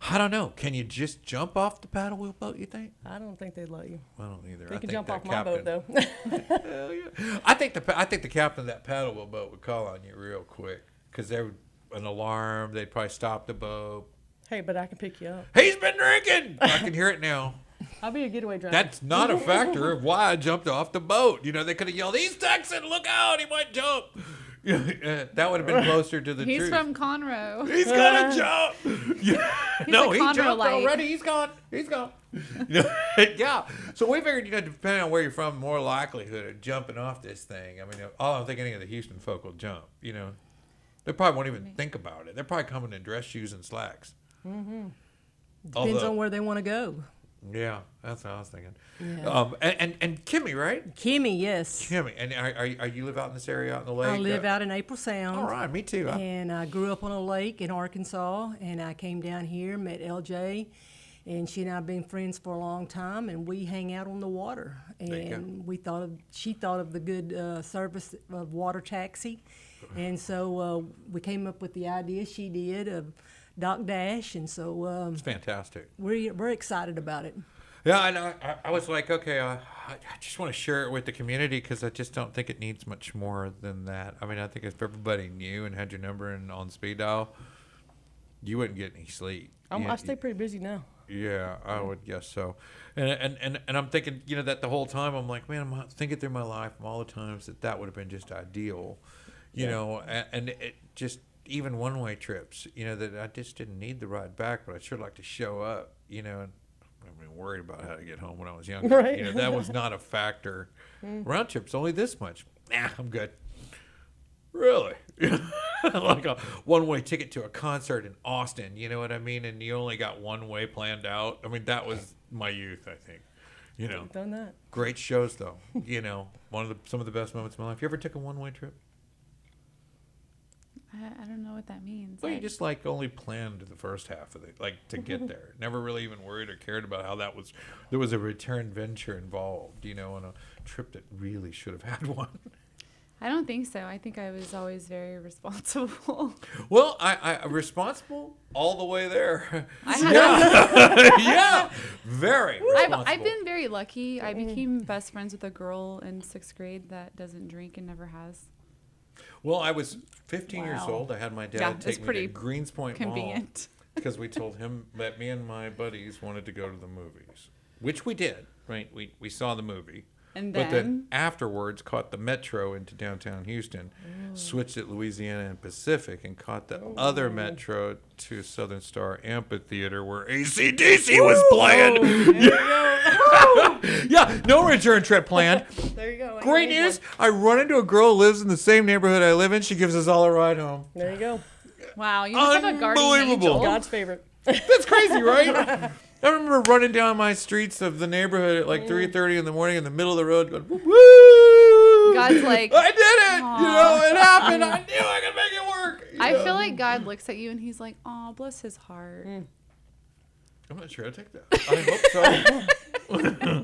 I don't know. Can you just jump off the paddle wheel boat? You think? I don't think they'd let you. I don't either. They I can think jump that off my boat though. Hell yeah. I think the captain of that paddle wheel boat would call on you real quick because there would an alarm. They'd probably stop the boat. Hey, but I can pick you up. He's been drinking. I can hear it now. I'll be a getaway driver. That's not a factor of why I jumped off the boat. They could have yelled, "He's Texan! Look out! He might jump." That would have been closer to the He's truth. from Conroe. He's gonna jump. No, he Conroe jumped light. already. He's gone. Yeah. So we figured, depending on where you're from, more likelihood of jumping off this thing. I mean, I don't think any of the Houston folk will jump. They probably won't even think about it. They're probably coming in dress shoes and slacks. Depends on where they want to go. Yeah, that's what I was thinking. Yeah. And Kimmy, right? Kimmy, yes. Kimmy, and are you live out in this area, out in the lake? I live out in April Sound. All right, me too. And I grew up on a lake in Arkansas, and I came down here, met LJ, and she and I have been friends for a long time, and we hang out on the water. And she thought of the good service of WaterTaxi, and so we came up with the idea. She did of DockDash, and so It's fantastic. we're excited about it. Yeah, and I was like, okay, I just want to share it with the community because I just don't think it needs much more than that. I mean, I think if everybody knew and had your number and on speed dial, you wouldn't get any sleep. I stay pretty busy now. Yeah, I would guess so. And I'm thinking, that the whole time I'm like, man, I'm thinking through my life all the times that would have been just ideal, and it just even one-way trips, that I just didn't need the ride back, but I'd sure like to show up, and I've been worried about how to get home when I was younger. Right. That was not a factor. Round trips only this much. Nah, I'm good. Really? Like a one-way ticket to a concert in Austin, you know what I mean? And you only got one way planned out. I mean, that was my youth, I think. I've done that. Great shows, though. Some of the best moments of my life. You ever took a one-way trip? I don't know what that means. Well, you just only planned the first half of it, to get there. Never really even worried or cared about how that was. There was a return venture involved, on a trip that really should have had one. I don't think so. I think I was always very responsible. Well, I responsible all the way there. Yeah, very responsible. I've been very lucky. I became best friends with a girl in 6th grade that doesn't drink and never has. Well, I was 15 years Wow. old. I had my dad Yeah, it's take me pretty to Greenspoint convenient. Mall because we told him that me and my buddies wanted to go to the movies, which we did. Right, we saw the movie. And But then then afterwards, caught the metro into downtown Houston, switched at Louisiana and Pacific, and caught the other metro to Southern Star Amphitheater where AC/DC was playing. Yeah, no return trip planned. There you go. Great news! I run into a girl who lives in the same neighborhood I live in. She gives us all a ride home. There you go. wow, you must have a guardian Unbelievable. angel. God's favorite. That's crazy, right? I remember running down my streets of the neighborhood at 3:30 in the morning in the middle of the road going, woo! God's like, I did it! Aw. It happened. I knew I could make it work. I feel like God looks at you and he's like, "Oh, bless his heart." I'm not sure I take that. I hope so.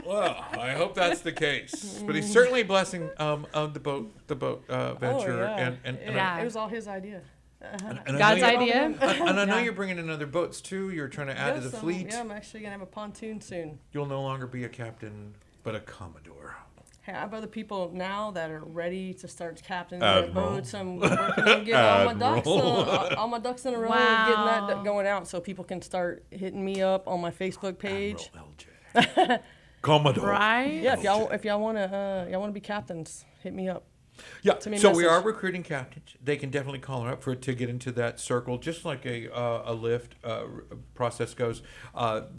Well, I hope that's the case. But he's certainly blessing the boat venture. Yeah. And Yeah. It was all his idea. and I God's know you- idea. And I know Yeah. you're bringing in other boats too. You're trying to add to the fleet. Yeah, I'm actually going to have a pontoon soon. You'll no longer be a captain, but a commodore. have other people now that are ready to start captaining Admiral. their boats. I'm working on getting all my ducks in a row and getting that going out so people can start hitting me up on my Facebook page. Admiral LJ. Commodore. Right? Yeah, if y'all wanna be captains, hit me up. Yeah, Send me a so we message. are recruiting captains. They can definitely call her up to get into that circle, just like a lift process goes.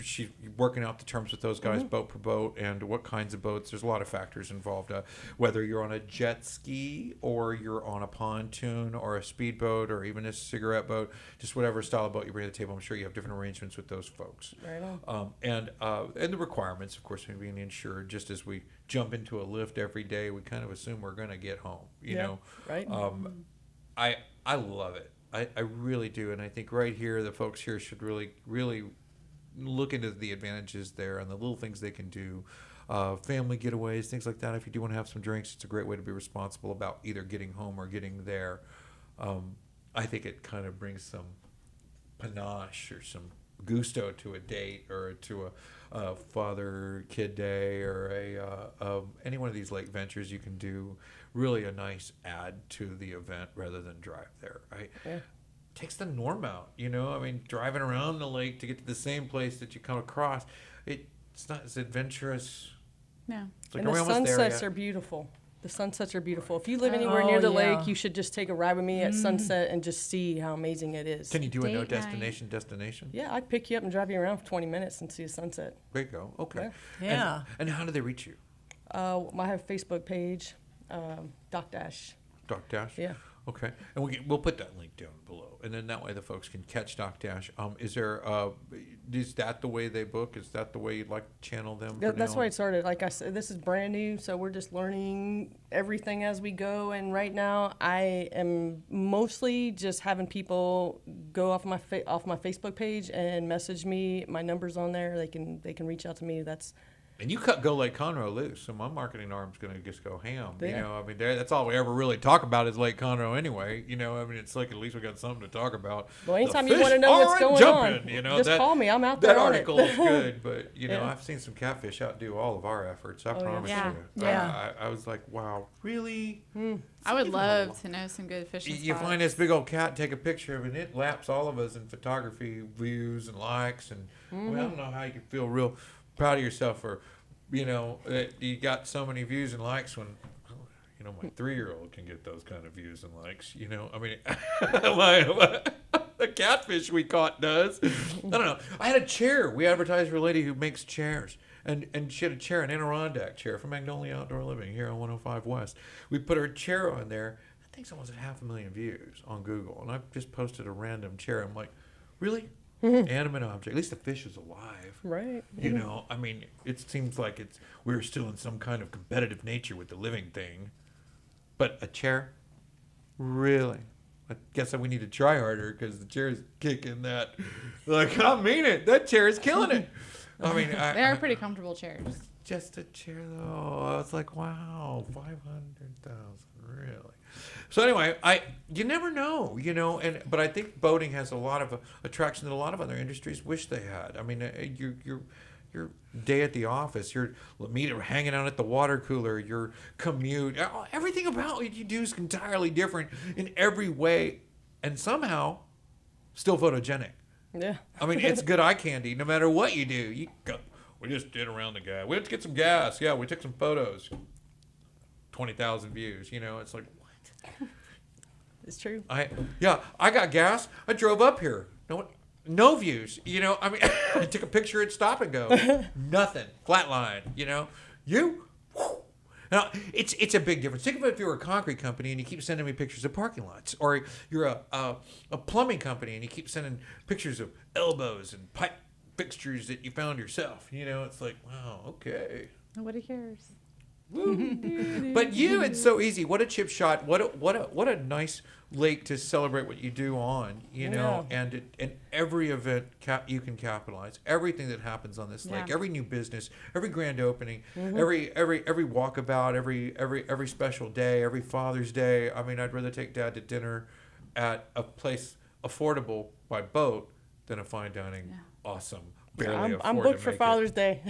She's working out the terms with those guys, boat per boat, and what kinds of boats. There's a lot of factors involved. Whether you're on a jet ski or you're on a pontoon or a speedboat or even a cigarette boat, just whatever style of boat you bring to the table. I'm sure you have different arrangements with those folks. Right on. And the requirements, of course, being insured. Just as we jump into a lift every day, we kind of assume we're going to get home. You know, right. I love it. I really do, and I think right here the folks here should really look into the advantages there and the little things they can do. Family getaways, things like that. If you do want to have some drinks, it's a great way to be responsible about either getting home or getting there. I think it kind of brings some panache or some gusto to a date or to a father-kid day or any one of these lake ventures. You can do really a nice add to the event rather than drive there, right? Yeah. Takes the norm out, you know. I mean, driving around the lake to get to the same place that you come across, it's not as adventurous. No. It's like, And are we the almost there sunsets yet? are beautiful. The sunsets are beautiful. If you live anywhere near the lake, you should just take a ride with me at sunset and just see how amazing it is. Can you do a no Date night. destination? Yeah, I'd pick you up and drive you around for 20 minutes and see a sunset. There you go. Okay. Yeah. And how do they reach you? I have a Facebook page, DockDash. DockDash? Yeah. Okay. And we'll put that link down below. And then that way the folks can catch DockDash. Is that the way they book? Is that the way you'd like to channel them? That's why it started. Like I said, this is brand new, so we're just learning everything as we go. And right now, I am mostly just having people go off my Facebook page and message me. My number's on there. They can reach out to me. And you cut Golakeconroe loose, so my marketing arm's going to just go ham. You Yeah. know, I mean, that's all we ever really talk about is Lake Conroe anyway. You know, I mean, it's like at least we got something to talk about. Well, anytime The you want to fish know what's aren't going jumping, on, you know, just call me. I'm out there That on article it. is good, but, you know, Yeah. I've seen some catfish outdo all of our efforts. I promise yeah. you. Yeah. I was like, wow, really? I would love to know some good fishing You spots. find this big old cat, take a picture of it, and it laps all of us in photography views and likes. And well, I don't know how you can feel real proud of yourself for, you know, that you got so many views and likes when, you know, my 3-year-old can get those kind of views and likes. You know, I mean, the catfish we caught does. I don't know. I had a chair. We advertised for a lady who makes chairs. And she had a chair, an Adirondack chair from Magnolia Outdoor Living here on 105 West. We put her chair on there. That thing's almost at 500,000 views on Google. And I just posted a random chair. I'm like, really? Animate object. At least the fish is alive. Right. You know, I mean, it seems like we're still in some kind of competitive nature with the living thing. But a chair? Really? I guess we need to try harder because the chair is kicking that. Like, I mean it. That chair is killing it. I mean, They are pretty comfortable chairs. just a chair though. I was like, wow, 500,000, really? So anyway, you never know, you know, but I think boating has a lot of attraction that a lot of other industries wish they had. I mean, your day at the office, your hanging out at the water cooler, your commute, everything about what you do is entirely different in every way, and somehow still photogenic. Yeah. I mean, it's good eye candy no matter what you do. You go, we just did around the guy. We had to get some gas. Yeah, we took some photos. 20,000 views. You know, it's like, what? It's true. I got gas. I drove up here. No views. You know, I mean, I took a picture at Stop and Go. Nothing. Flatline. You know, whew. Now, it's a big difference. Think of it if you're a concrete company and you keep sending me pictures of parking lots, or you're a plumbing company and you keep sending pictures of elbows and pipe fixtures that you found yourself. You know, it's like, wow, okay. Nobody cares. But it's so easy. What a chip shot. What a nice lake to celebrate what you do on. You know, and every event you can capitalize. Everything that happens on this lake, every new business, every grand opening, every walkabout, every special day, every Father's Day. I mean, I'd rather take Dad to dinner at a place affordable by boat than a fine dining, awesome barely I'm afford booked to for make it. Father's Day.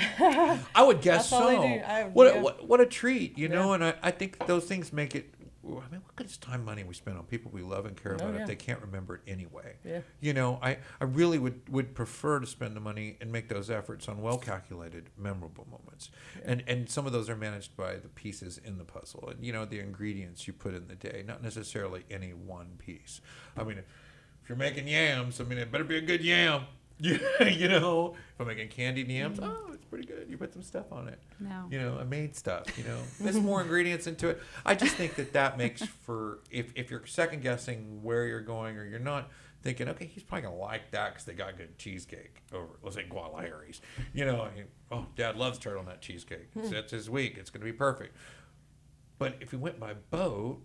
I would guess That's all so. they do. What a treat, you know. And I think that those things make it. I mean, look at this time, money we spend on people we love and care about if they can't remember it anyway. Yeah. You know, I really would prefer to spend the money and make those efforts on well calculated, memorable moments. And some of those are managed by the pieces in the puzzle and, you know, the ingredients you put in the day, not necessarily any one piece. I mean, if you're making yams, I mean, it better be a good yam. You know, if I'm making candied yams, oh, it's pretty good. You put some stuff on it. No. You know, I made stuff, you know. There's more ingredients into it. I just think that makes for, if you're second guessing where you're going or you're not thinking, okay, he's probably going to like that because they got good cheesecake over, let's say, Golakeconroe. You know, oh, Dad loves turtleneck cheesecake. That's his week. It's going to be perfect. But if you went by boat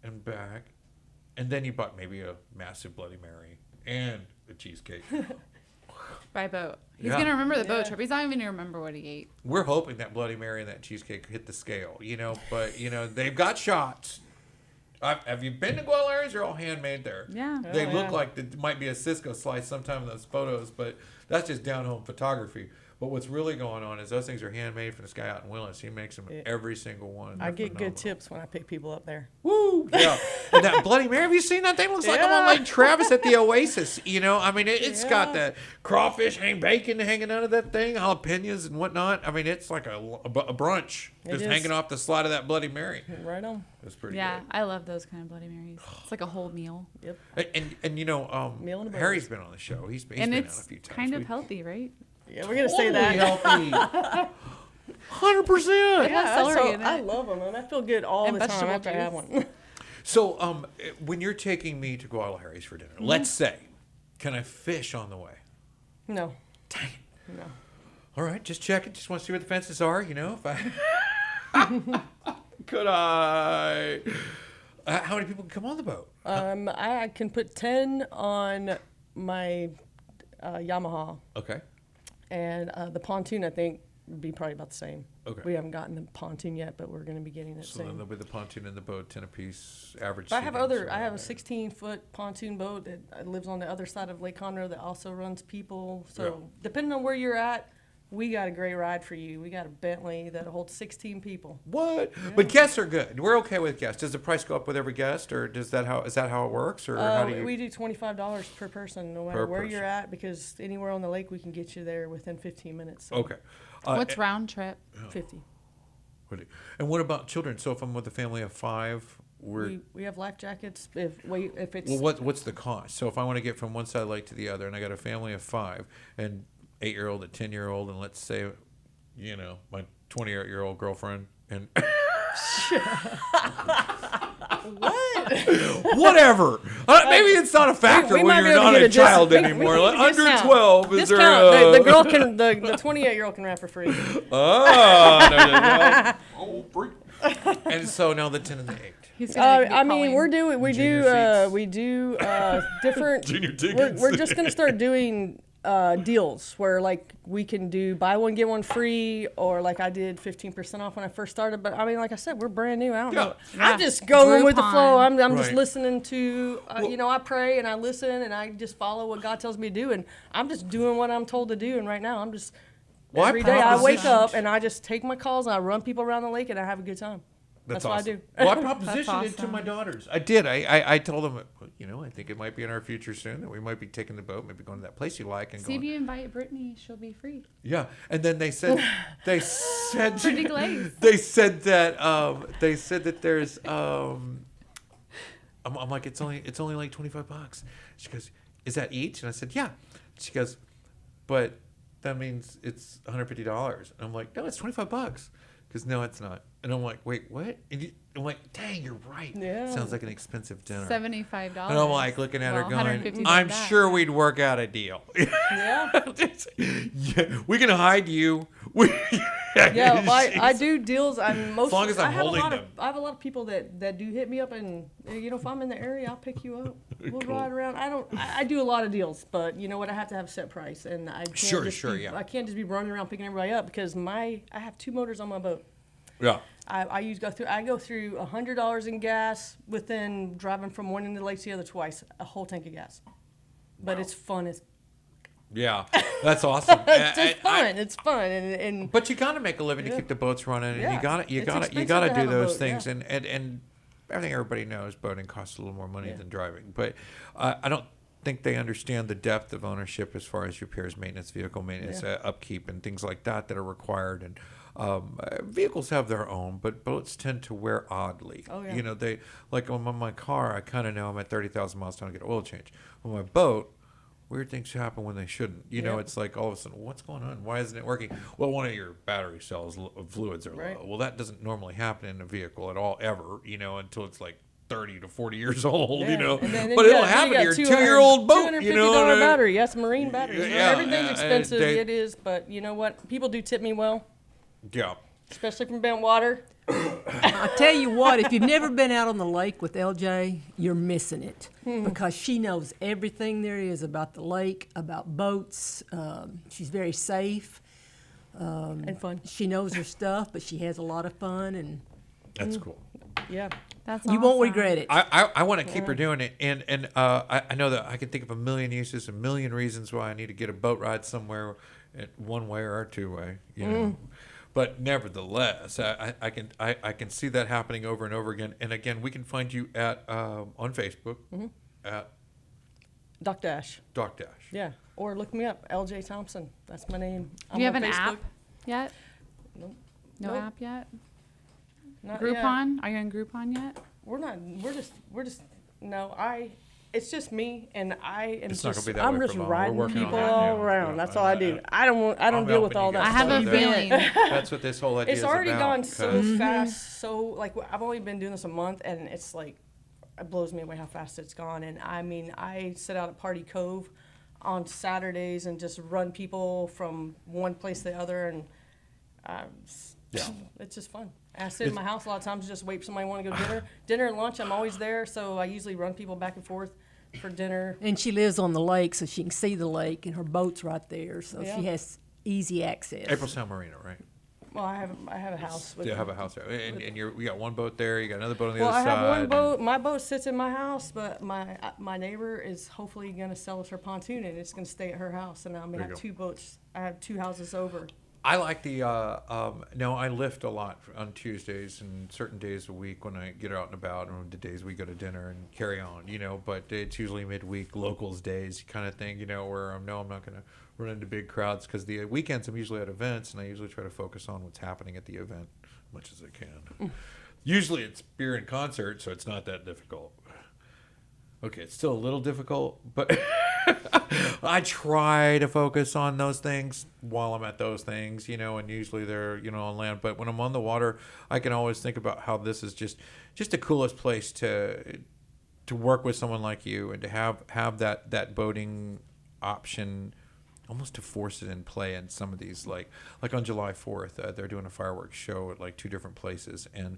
and back, and then you bought maybe a massive Bloody Mary and a cheesecake. By boat. He's Yeah. going to remember the boat trip. He's not even going to remember what he ate. We're hoping that Bloody Mary and that cheesecake hit the scale, you know. But, you know, they've got shots. Have you been to Golakeconroe? They're all handmade there. Yeah. They look like it might be a Cisco slice sometime in those photos, but that's just down-home photography. But what's really going on is those things are handmade for this guy out in Willis. He makes them every single one. I They're get good phenomenal. tips when I pick people up there. Woo! Yeah. And that Bloody Mary, have you seen that thing? Looks like I'm on Lake Travis at the Oasis. You know, I mean, it's got that crawfish and bacon hanging out of that thing, jalapenos and whatnot. I mean, it's like a brunch just is. hanging off the slide of that Bloody Mary. Right on. It's pretty Yeah, good. I love those kind of Bloody Marys. It's like a whole meal. Yep. And you know, Meal and a Harry's been on the show. He's And been on a it's few times. kind of healthy, right? Yeah, we're gonna say that. Healthy. 100%. Yeah, celery in it. I love them, and I feel good all And the time vegetable after I have juice. one. So, when you're taking me to Golakeconroe for dinner, let's say, can I fish on the way? No. Dang it. No. All right, just checking. Just want to see what the fences are. You know, if I could I. How many people can come on the boat? I can put 10 on my Yamaha, Okay. and the pontoon I think would be probably about the same. Okay. We haven't gotten the pontoon yet, but we're going to be getting it So then soon. there'll be the pontoon and the boat, 10 apiece, average. But I have seating, so I have a 16-foot pontoon boat that lives on the other side of Lake Conroe that also runs people. So depending on where you're at, we got a great ride for you. We got a Bentley that holds 16 people. What? But guests are good. We're okay with guests. Does the price go up with every guest, or is that how it works, or how do you? We do $25 per person, no matter Per where person. you're at, because anywhere on the lake we can get you there within 15 minutes. So Okay. What's round trip? 50. And what about children? So if I'm with a family of 5, We have life jackets if it's well, what's the cost? So if I want to get from one side of the lake to the other, and I got a family of 5, and 8-year-old, a 10-year-old, and let's say, you know, my 28-year-old girlfriend, and whatever. Maybe it's not a factor we when might be you're able to not get a a child discount. anymore. We Like, can get a under discount. 12, is there discount. a... The girl can the 28-year-old can ride for free. Oh, no. Oh, freak. And so now the 10 and the 8. He's gonna get Colleen. We do different. Junior tickets. We're just gonna start doing deals where like we can do buy one get one free, or like I did 15% off when I first started. But I mean, like I said, we're brand new. I don't know. Yeah. I'm just going with the flow. Groupon. I'm just Right. listening to you know, I pray and I listen and I just follow what God tells me to do, and I'm just doing what I'm told to do. And right now I'm just every day I wake up and I just take my calls and I run people around the lake and I have a good time. That's what awesome. I do. Well, I propositioned it to awesome. my daughters. I did. I told them, you know, I think it might be in our future soon that we might be taking the boat, maybe going to that place you like, and See if going. you invite Brittany, she'll be free. Yeah, and then they said, Pretty glazed. they said that there's. I'm like, it's only like $25. She goes, is that each? And I said, yeah. She goes, but that means it's $150. And I'm like, no, it's $25. Because no, it's not. And I'm like, wait, what? And I'm like, dang, you're right. Yeah. Sounds like an expensive dinner. $75. And I'm like looking at her Well, going, $150 I'm back. sure we'd work out a deal. Yeah. Yeah, we can hide you. Yeah, well, I do deals. I'm most. As long as I'm I have holding a lot them. Of, I have a lot of people that do hit me up, and you know, if I'm in the area, I'll pick you up. We'll Cool. ride around. I do a lot of deals, but you know what? I have to have a set price, and I can't Sure, just sure, be, yeah. I can't just be running around picking everybody up because I have 2 motors on my boat. Yeah. I go through $100 in gas within driving from one end of the lake to the other twice, a whole tank of gas. But it's fun as Yeah, that's awesome. It's just fun. It's fun, and But you got to make a living to keep the boats running, and Yeah. you got It's to expensive do to have a those boat, things, yeah. and I think everybody knows boating costs a little more money than driving, but I don't think they understand the depth of ownership as far as repairs, maintenance, vehicle maintenance, upkeep, and things like that are required. And vehicles have their own, but boats tend to wear oddly. Oh, yeah. You know, they like on my car, I kind of know I'm at 30,000 miles time to get oil change. On my boat, weird things happen when they shouldn't. You know, Yep. it's like all of a sudden, what's going on? Why isn't it working? Well, one of your battery cells fluids are Right. low. Well, that doesn't normally happen in a vehicle at all, ever. You know, until it's like 30 to 40 years old. You Yeah. know, And then but you it'll got- happen you to got your 2-year-old boat. You know, $250 and, battery. Yes, marine batteries. Yeah, Everything's expensive. they- It is, but you know what? People do tip me well, yeah. especially from Bent Water. I tell you what, if you've never been out on the lake with LJ, you're missing it because she knows everything there is about the lake, about boats. She's very safe. And fun. She knows her stuff, but she has a lot of fun, and That's cool. Yeah. That's you won't awesome. regret it. I want to keep her doing it, and I know that I can think of a million uses, a million reasons why I need to get a boat ride somewhere, one way or two way, you know. But nevertheless, I can see that happening over and over again. And again, we can find you at on Facebook at DockDash. DockDash. Yeah. Or look me up, LJ Thompson. That's my name. Do you have on an Facebook. app yet? Nope. No Nope. app yet? Not yet. Groupon? Are you on Groupon yet? We're not. We're just. No, It's just me, and I am It's not gonna just. be that I'm way just for long. We're riding working on people that all now. around. Yeah, That's all I do. I don't I'm deal with helping all you that. I guys have stuff. a with that. feeling. That's what this whole idea It's is already about, gone so 'cause- fast. So like I've only been doing this a month, and it's like it blows me away how fast it's gone. And I mean, I sit out at Party Cove on Saturdays and just run people from one place to the other, and Yeah. it's just fun. I sit in my house a lot of times, just wait for somebody want to go dinner and lunch. I'm always there, so I usually run people back and forth for dinner. And she lives on the lake, so she can see the lake, and her boat's right there, so Yeah. she has easy access. April San Marino, right? Well, I have a house. With You have a house there, and we got one boat there. You got another boat on the Well, other I side. have one boat. My boat sits in my house, but my neighbor is hopefully going to sell us her pontoon, and it's going to stay at her house. And I'm going There to you have go. two boats. I have two houses over. I like the no. I lift a lot on Tuesdays and certain days a week when I get out and about, and the days we go to dinner and carry on, you know. But it's usually midweek, locals days kind of thing, you know, where I'm not going to run into big crowds because the weekends I'm usually at events, and I usually try to focus on what's happening at the event as much as I can. Usually it's beer and concert, so it's not that difficult. Okay, it's still a little difficult, but I try to focus on those things while I'm at those things, you know, and usually they're, you know, on land. But when I'm on the water, I can always think about how this is just the coolest place to work with someone like you and to have that boating option, almost to force it in play in some of these, like on July 4th, they're doing a fireworks show at like 2 different places, and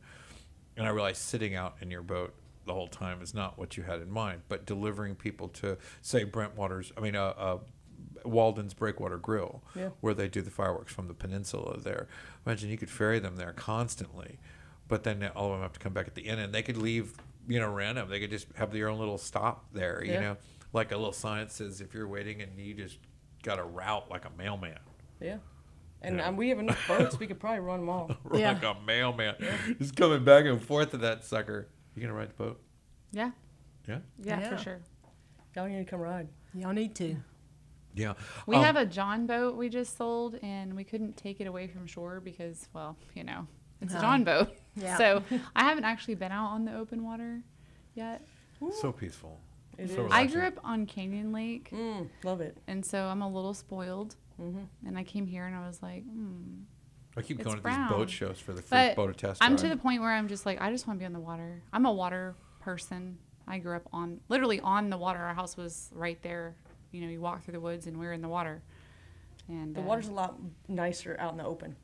I realized sitting out in your boat the whole time is not what you had in mind, but delivering people to, say, Walden's Breakwater Grill, Yeah. where they do the fireworks from the peninsula there. Imagine you could ferry them there constantly, but then all of them have to come back at the end, and they could leave, you know, random. They could just have their own little stop there, you Yeah. know, like a little sign that says if you're waiting and you just got a route like a mailman. Yeah. And Yeah. we have enough boats. We could probably run them all. Yeah. Like a mailman. Just coming back and forth to that sucker. You gonna ride the boat? Yeah. Yeah? Yeah, Yeah. for sure. Y'all need to come ride. Y'all need to. Yeah. We have a John boat we just sold, and we couldn't take it away from shore because, well, you know, it's a John boat. Yeah. So I haven't actually been out on the open water yet. so peaceful. It So is. I relaxing. grew up on Canyon Lake, Love it. and so I'm a little spoiled. And I came here, and I was like, I keep It's going to brown. these boat shows for the free But boat test I'm ride. to the point where I'm just like, I just want to be on the water. I'm a water person. I grew up literally on the water. Our house was right there. You know, you walk through the woods, and we're in the water. And The water's a lot nicer out in the open.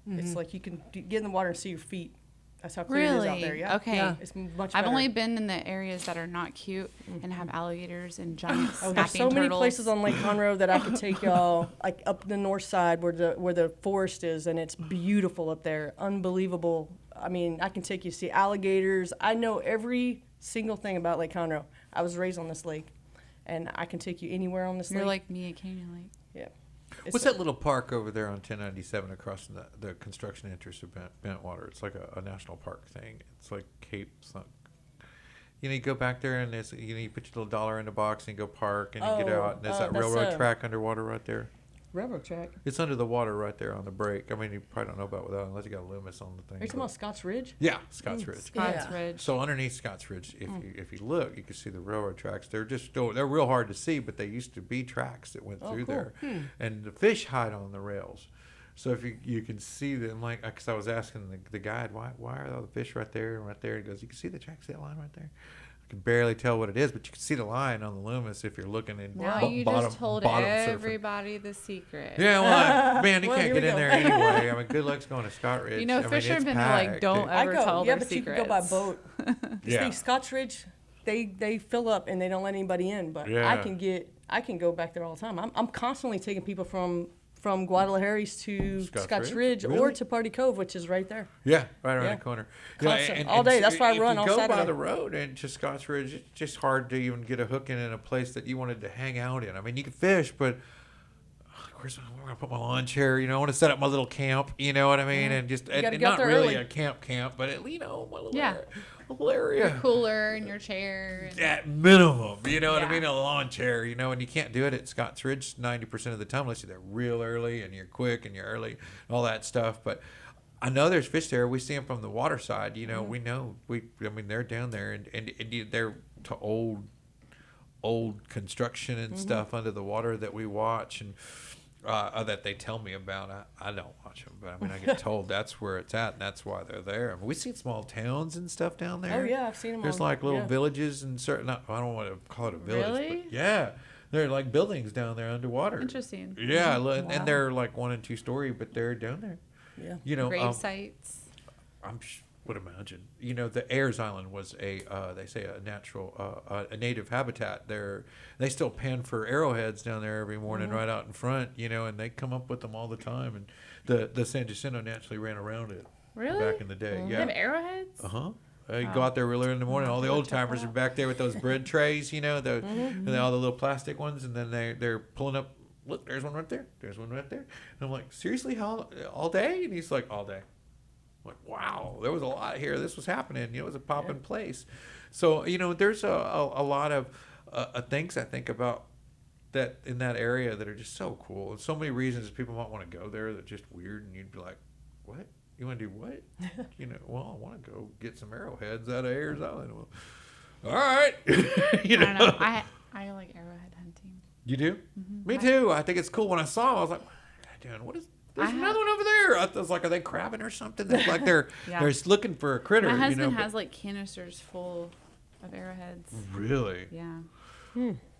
It's like you can get in the water and see your feet. That's how clear it is out Really? there. Yeah. Okay. Yeah. It's much I've better. only been in the areas that are not cute and have alligators and giant Oh, snapping there's so many turtles. places on Lake Conroe that I could take y'all, like up the north side where the forest is, and it's beautiful up there, unbelievable. I mean, I can take you to see alligators. I know every single thing about Lake Conroe. I was raised on this lake, and I can take you anywhere on this You're lake. like me at Canyon Lake. Yeah. What's that little park over there on 1097 across from the construction entrance of Bentwater? It's like a national park thing. It's like Cape something. You go back there and there's, you put your little dollar in the box and you go park and you get out and there's that that's railroad track underwater right there. Railroad track. It's under the water right there on the break. I mean, you probably don't know about that unless you got Loomis on the thing. Are you talking about Scotts Ridge? Yeah, Scotts Ridge. Scott's Yeah. Ridge. So underneath Scotts Ridge, if you look, you can see the railroad tracks. They're real hard to see, but they used to be tracks that went through there, and the fish hide on the rails. So if you can see them, like, because I was asking the guide, why are all the fish right there and right there? He goes, you can see the tracks, that line right there. I can barely tell what it is, but you can see the line on the Loomis if you're looking in. Now you just told everybody the secret. Yeah, well, man, you Well, can't here get we in go. there anyway. I mean, good luck's going to Scott Ridge. You know, I mean, fishermen it's are like, packed. don't ever tell yeah, their but you secrets. can go by boat. Yeah. See, Scotts Ridge, they fill up and they don't let anybody in. But Yeah. I can go back there all the time. I'm constantly taking people from Guadalajara's to Scotts Scotts Ridge? Ridge, or to Party Cove, which is right there. Yeah, right around Yeah. the corner. Constant. All day. That's why I run all If you go by Saturday. the road and to Scotts Ridge, it's just hard to even get a hook in a place that you wanted to hang out in. I mean, you can fish, but where's I'm going to put my lawn chair? I want to set up my little camp. You know what I mean? And just gotta and get not there really early. a camp, but my little Yeah. little area. Cooler in your chair. And At minimum, you know what I Yeah. mean? A lawn chair, and you can't do it at Scotts Ridge 90% of the time unless you're there real early and you're quick and you're early, and all that stuff. But I know there's fish there. We see them from the water side. We know they're down there and they're to old construction and stuff under the water that we watch and that they tell me about. I don't watch them, but I mean I get told that's where it's at and that's why they're there. I mean, we see small towns and stuff down there. Oh, yeah, I've seen them There's on- like little yeah. villages and certain. I don't want to call it a village, Really? but yeah, they're like buildings down there underwater. Interesting. Yeah, and they're like 1 and 2 story, but they're down there. Yeah. Grave sites. Would imagine. The Ayers Island was they say a natural, a native habitat. They still pan for arrowheads down there every morning right out in front, and they come up with them all the time. And the San Jacinto naturally ran around it Really? back in the day. They Yeah. have arrowheads? Uh-huh. You go out there real early in the morning. All the old timers are back there with those bread trays, and all the little plastic ones, and then they're pulling up. Look, there's one right there. There's one right there. And I'm like, seriously, how all day? And he's like, all day. I'm like, wow, there was a lot here. This was happening. It was a poppin' place. So there's a lot of things I think about that in that area that are just so cool, and so many reasons people might want to go there that are just weird, and you'd be like, what? You want to do what? Well, I want to go get some arrowheads out of Ayers Island. Well, all right. I don't know. I like arrowhead hunting. You do? Me too. I think it's cool. When I saw them, I was like, what is there's another one over there. I was like, are they crabbing or something? It's like they're Yeah. they're looking for a critter. My husband but- has like canisters full of arrowheads. Really? Yeah.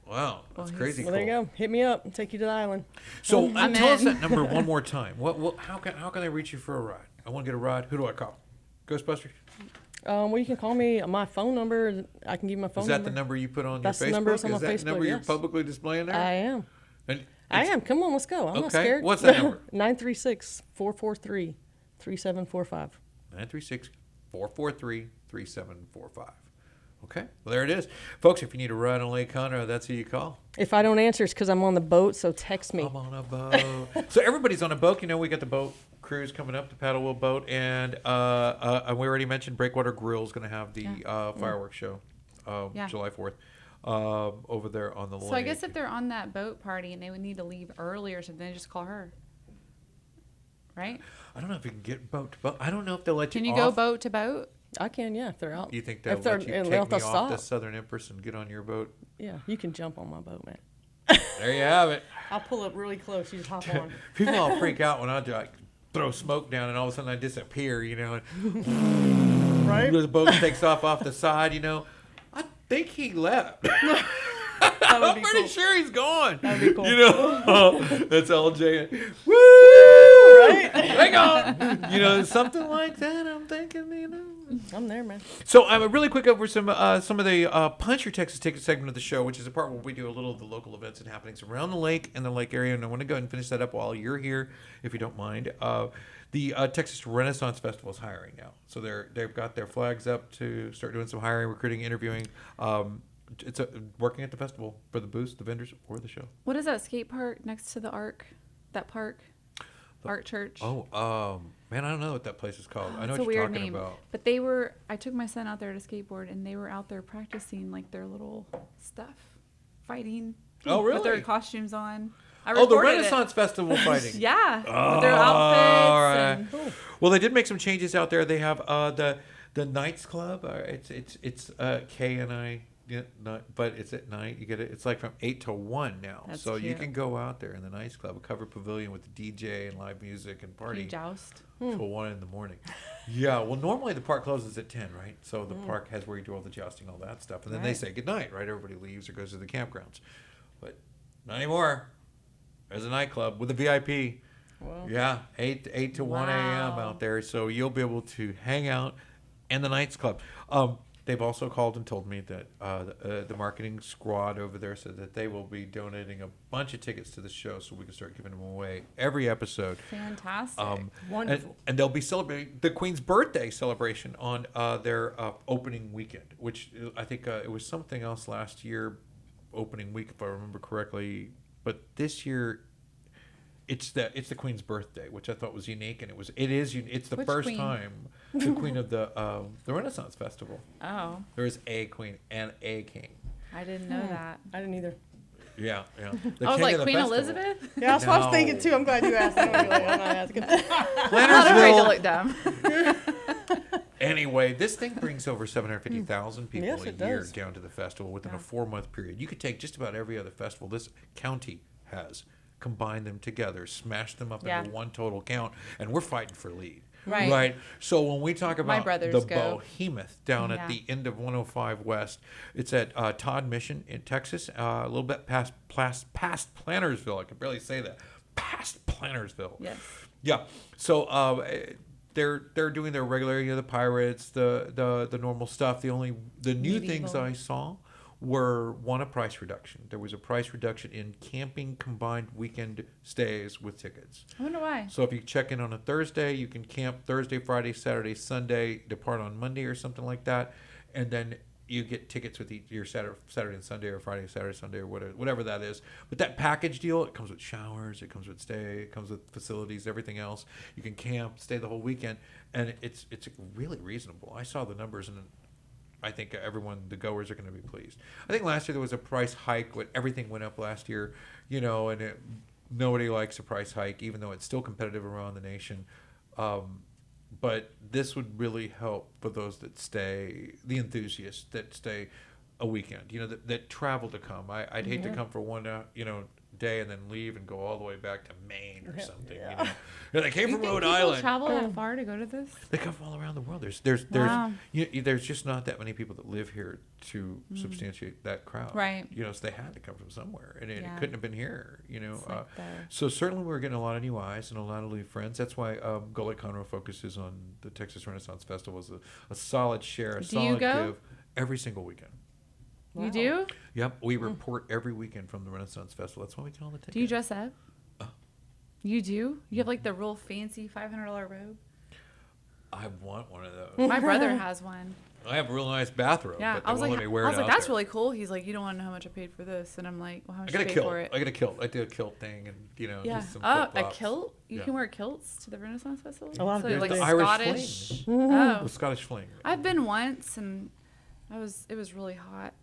Wow, that's he's- crazy. Well, there you cool. go. Hit me up and take you to the island. So I'm tell us in. that number one more time. How can I reach you for a ride? I want to get a ride. Who do I call? Ghostbusters? Well, you can call me. My phone number. I can give you my phone Is that number. the number you put on That's your the Facebook? number that's on Is my that the number Facebook, you're yes. publicly displaying there? I am. And I it's- am. Come on, let's go. I'm not Okay, scared. what's that number? 936-443-3745. 936-443-3745. Okay, well, there it is. Folks, if you need a ride on Lake Conroe, that's who you call. If I don't answer, it's because I'm on the boat, so text me. I'm on a boat. So everybody's on a boat. We got the boat cruise coming up, the paddle wheel boat, and we already mentioned Breakwater Grill is going to have the fireworks show Yeah. July 4th over there on the lake. So I guess if they're on that boat party and they would need to leave early or something, they just call her. Right? I don't know if you can get boat to boat. I don't know if they'll let Can you you go off. boat to boat? I can, yeah, if they're out. You think they'll if they're let you and take they'll me have off to the stop. Southern Empress and get on your boat? Yeah, you can jump on my boat, man. There you have it. I'll pull up really close. You just hop on. People all freak out when I like throw smoke down and all of a sudden I disappear, and Right? the boat takes off the side, I think he left. That would I'm be pretty cool. sure he's gone. That'd be cool. That's LJ. Woo! Right? Hang on. Something like that. I'm thinking, I'm there, man. So I'm really quick over some of the Punch Your Texas Ticket segment of the show, which is a part where we do a little of the local events and happenings around the lake and the lake area. And I want to go ahead and finish that up while you're here, if you don't mind. The Texas Renaissance Festival is hiring now, so they've got their flags up to start doing some hiring, recruiting, interviewing. it's working at the festival for the booths, the vendors, or the show. What is that skate park next to the Ark? That park? Ark Church. Oh, man, I don't know what that place is called. I know It's what a you're weird talking name. about. But I took my son out there to skateboard, and they were out there practicing like their little stuff, fighting. Oh, With their really? costumes on. I Oh, the recorded it. Renaissance Festival fighting. Yeah. Oh, with their outfits. all right. And, Well, they did make some changes out there. They have the Knights Club. It's KNI. Yeah, but it's at night. You get it. It's like from 8 to 1 now. That's so you cute. can go out there in the Knights Club, a covered pavilion with the DJ and live music and Can party you joust? till 1 in the morning. Yeah. Well, normally the park closes at 10, right? So the park has where you do all the jousting, all that stuff, and then they Right. say goodnight, right? Everybody leaves or goes to the campgrounds, but not anymore. There's a nightclub with a VIP. Wow. Yeah, 8 to 1 a.m. Wow. out there. So you'll be able to hang out in the Knights Club. They've also called and told me that the marketing squad over there said that they will be donating a bunch of tickets to the show so we can start giving them away every episode. Fantastic. Wonderful. And they'll be celebrating the Queen's birthday celebration on their opening weekend, which I think it was something else last year, opening week, if I remember correctly. But this year, it's the Queen's birthday, which I thought was unique, and it's the Which first queen? time the Queen of the Renaissance Festival. Oh, There is a queen and a king. I didn't know that. I didn't either. Yeah. The I was king like of the Queen festival. Elizabeth. Yeah, that's what I was No. thinking too. I'm glad you asked. I'm not asking. I'm not afraid to look dumb. Anyway, this thing brings over 750,000 people Yes, a it year does. down to the festival within a 4-month period. You could take just about every other festival this county has, combine them together, smash them up Yeah. into one total count, and we're fighting for lead. Right. So when we talk My about brothers the go. behemoth down at Yeah. the end of 105 West, it's at Todd Mission in Texas, a little bit past Plantersville. I can barely say that. Past Plantersville. Yes. Yeah. So they're doing their regular, the pirates, the normal stuff. The new things Medieval. I saw were a price reduction. There was a price reduction in camping combined weekend stays with tickets. I wonder why. So if you check in on a Thursday, you can camp Thursday, Friday, Saturday, Sunday, depart on Monday or something like that, and then you get tickets with your Saturday and Sunday, or Friday, Saturday, Sunday, or whatever that is. But that package deal, it comes with showers, it comes with stay, it comes with facilities, everything else. You can camp, stay the whole weekend, and it's really reasonable. I saw the numbers, and I think the goers are going to be pleased. I think last year there was a price hike when everything went up last year, and nobody likes a price hike, even though it's still competitive around the nation. But this would really help for those that stay, the enthusiasts that stay a weekend, that travel to come. I'd hate to come for one, day and then leave and go all the way back to Maine or something. They came You from think Rhode people Island. travel that far to go to this? They come from all around the world. There's Wow. there's just not that many people that live here to substantiate that crowd. Right. So they had to come from somewhere, and it Yeah. couldn't have been here. It's like So certainly we're getting a lot of new eyes and a lot of new friends. That's why Golakeconroe focuses on the Texas Renaissance Festival as a solid share, a Do you solid go? give every single weekend. You do? Yep, we report every weekend from the Renaissance Festival. That's why we get all the tickets. Do you dress up? You do? You have like the real fancy $500 robe? I want one of those. My brother has one. I have a real nice bathrobe, Yeah, but they I was won't like, let me wear it out that's there. really cool. He's like, you don't want to know how much I paid for this, and I'm like, well, how I much got did a you pay kilt. for it? I got a kilt. I do a kilt thing, and Yeah. just some Oh, a flip-flops. kilt? You Yeah. can wear kilts to the Renaissance Festival? A lot of so people like do. The Irish Scottish. The Oh, Scottish fling. I've been once, and it was really hot,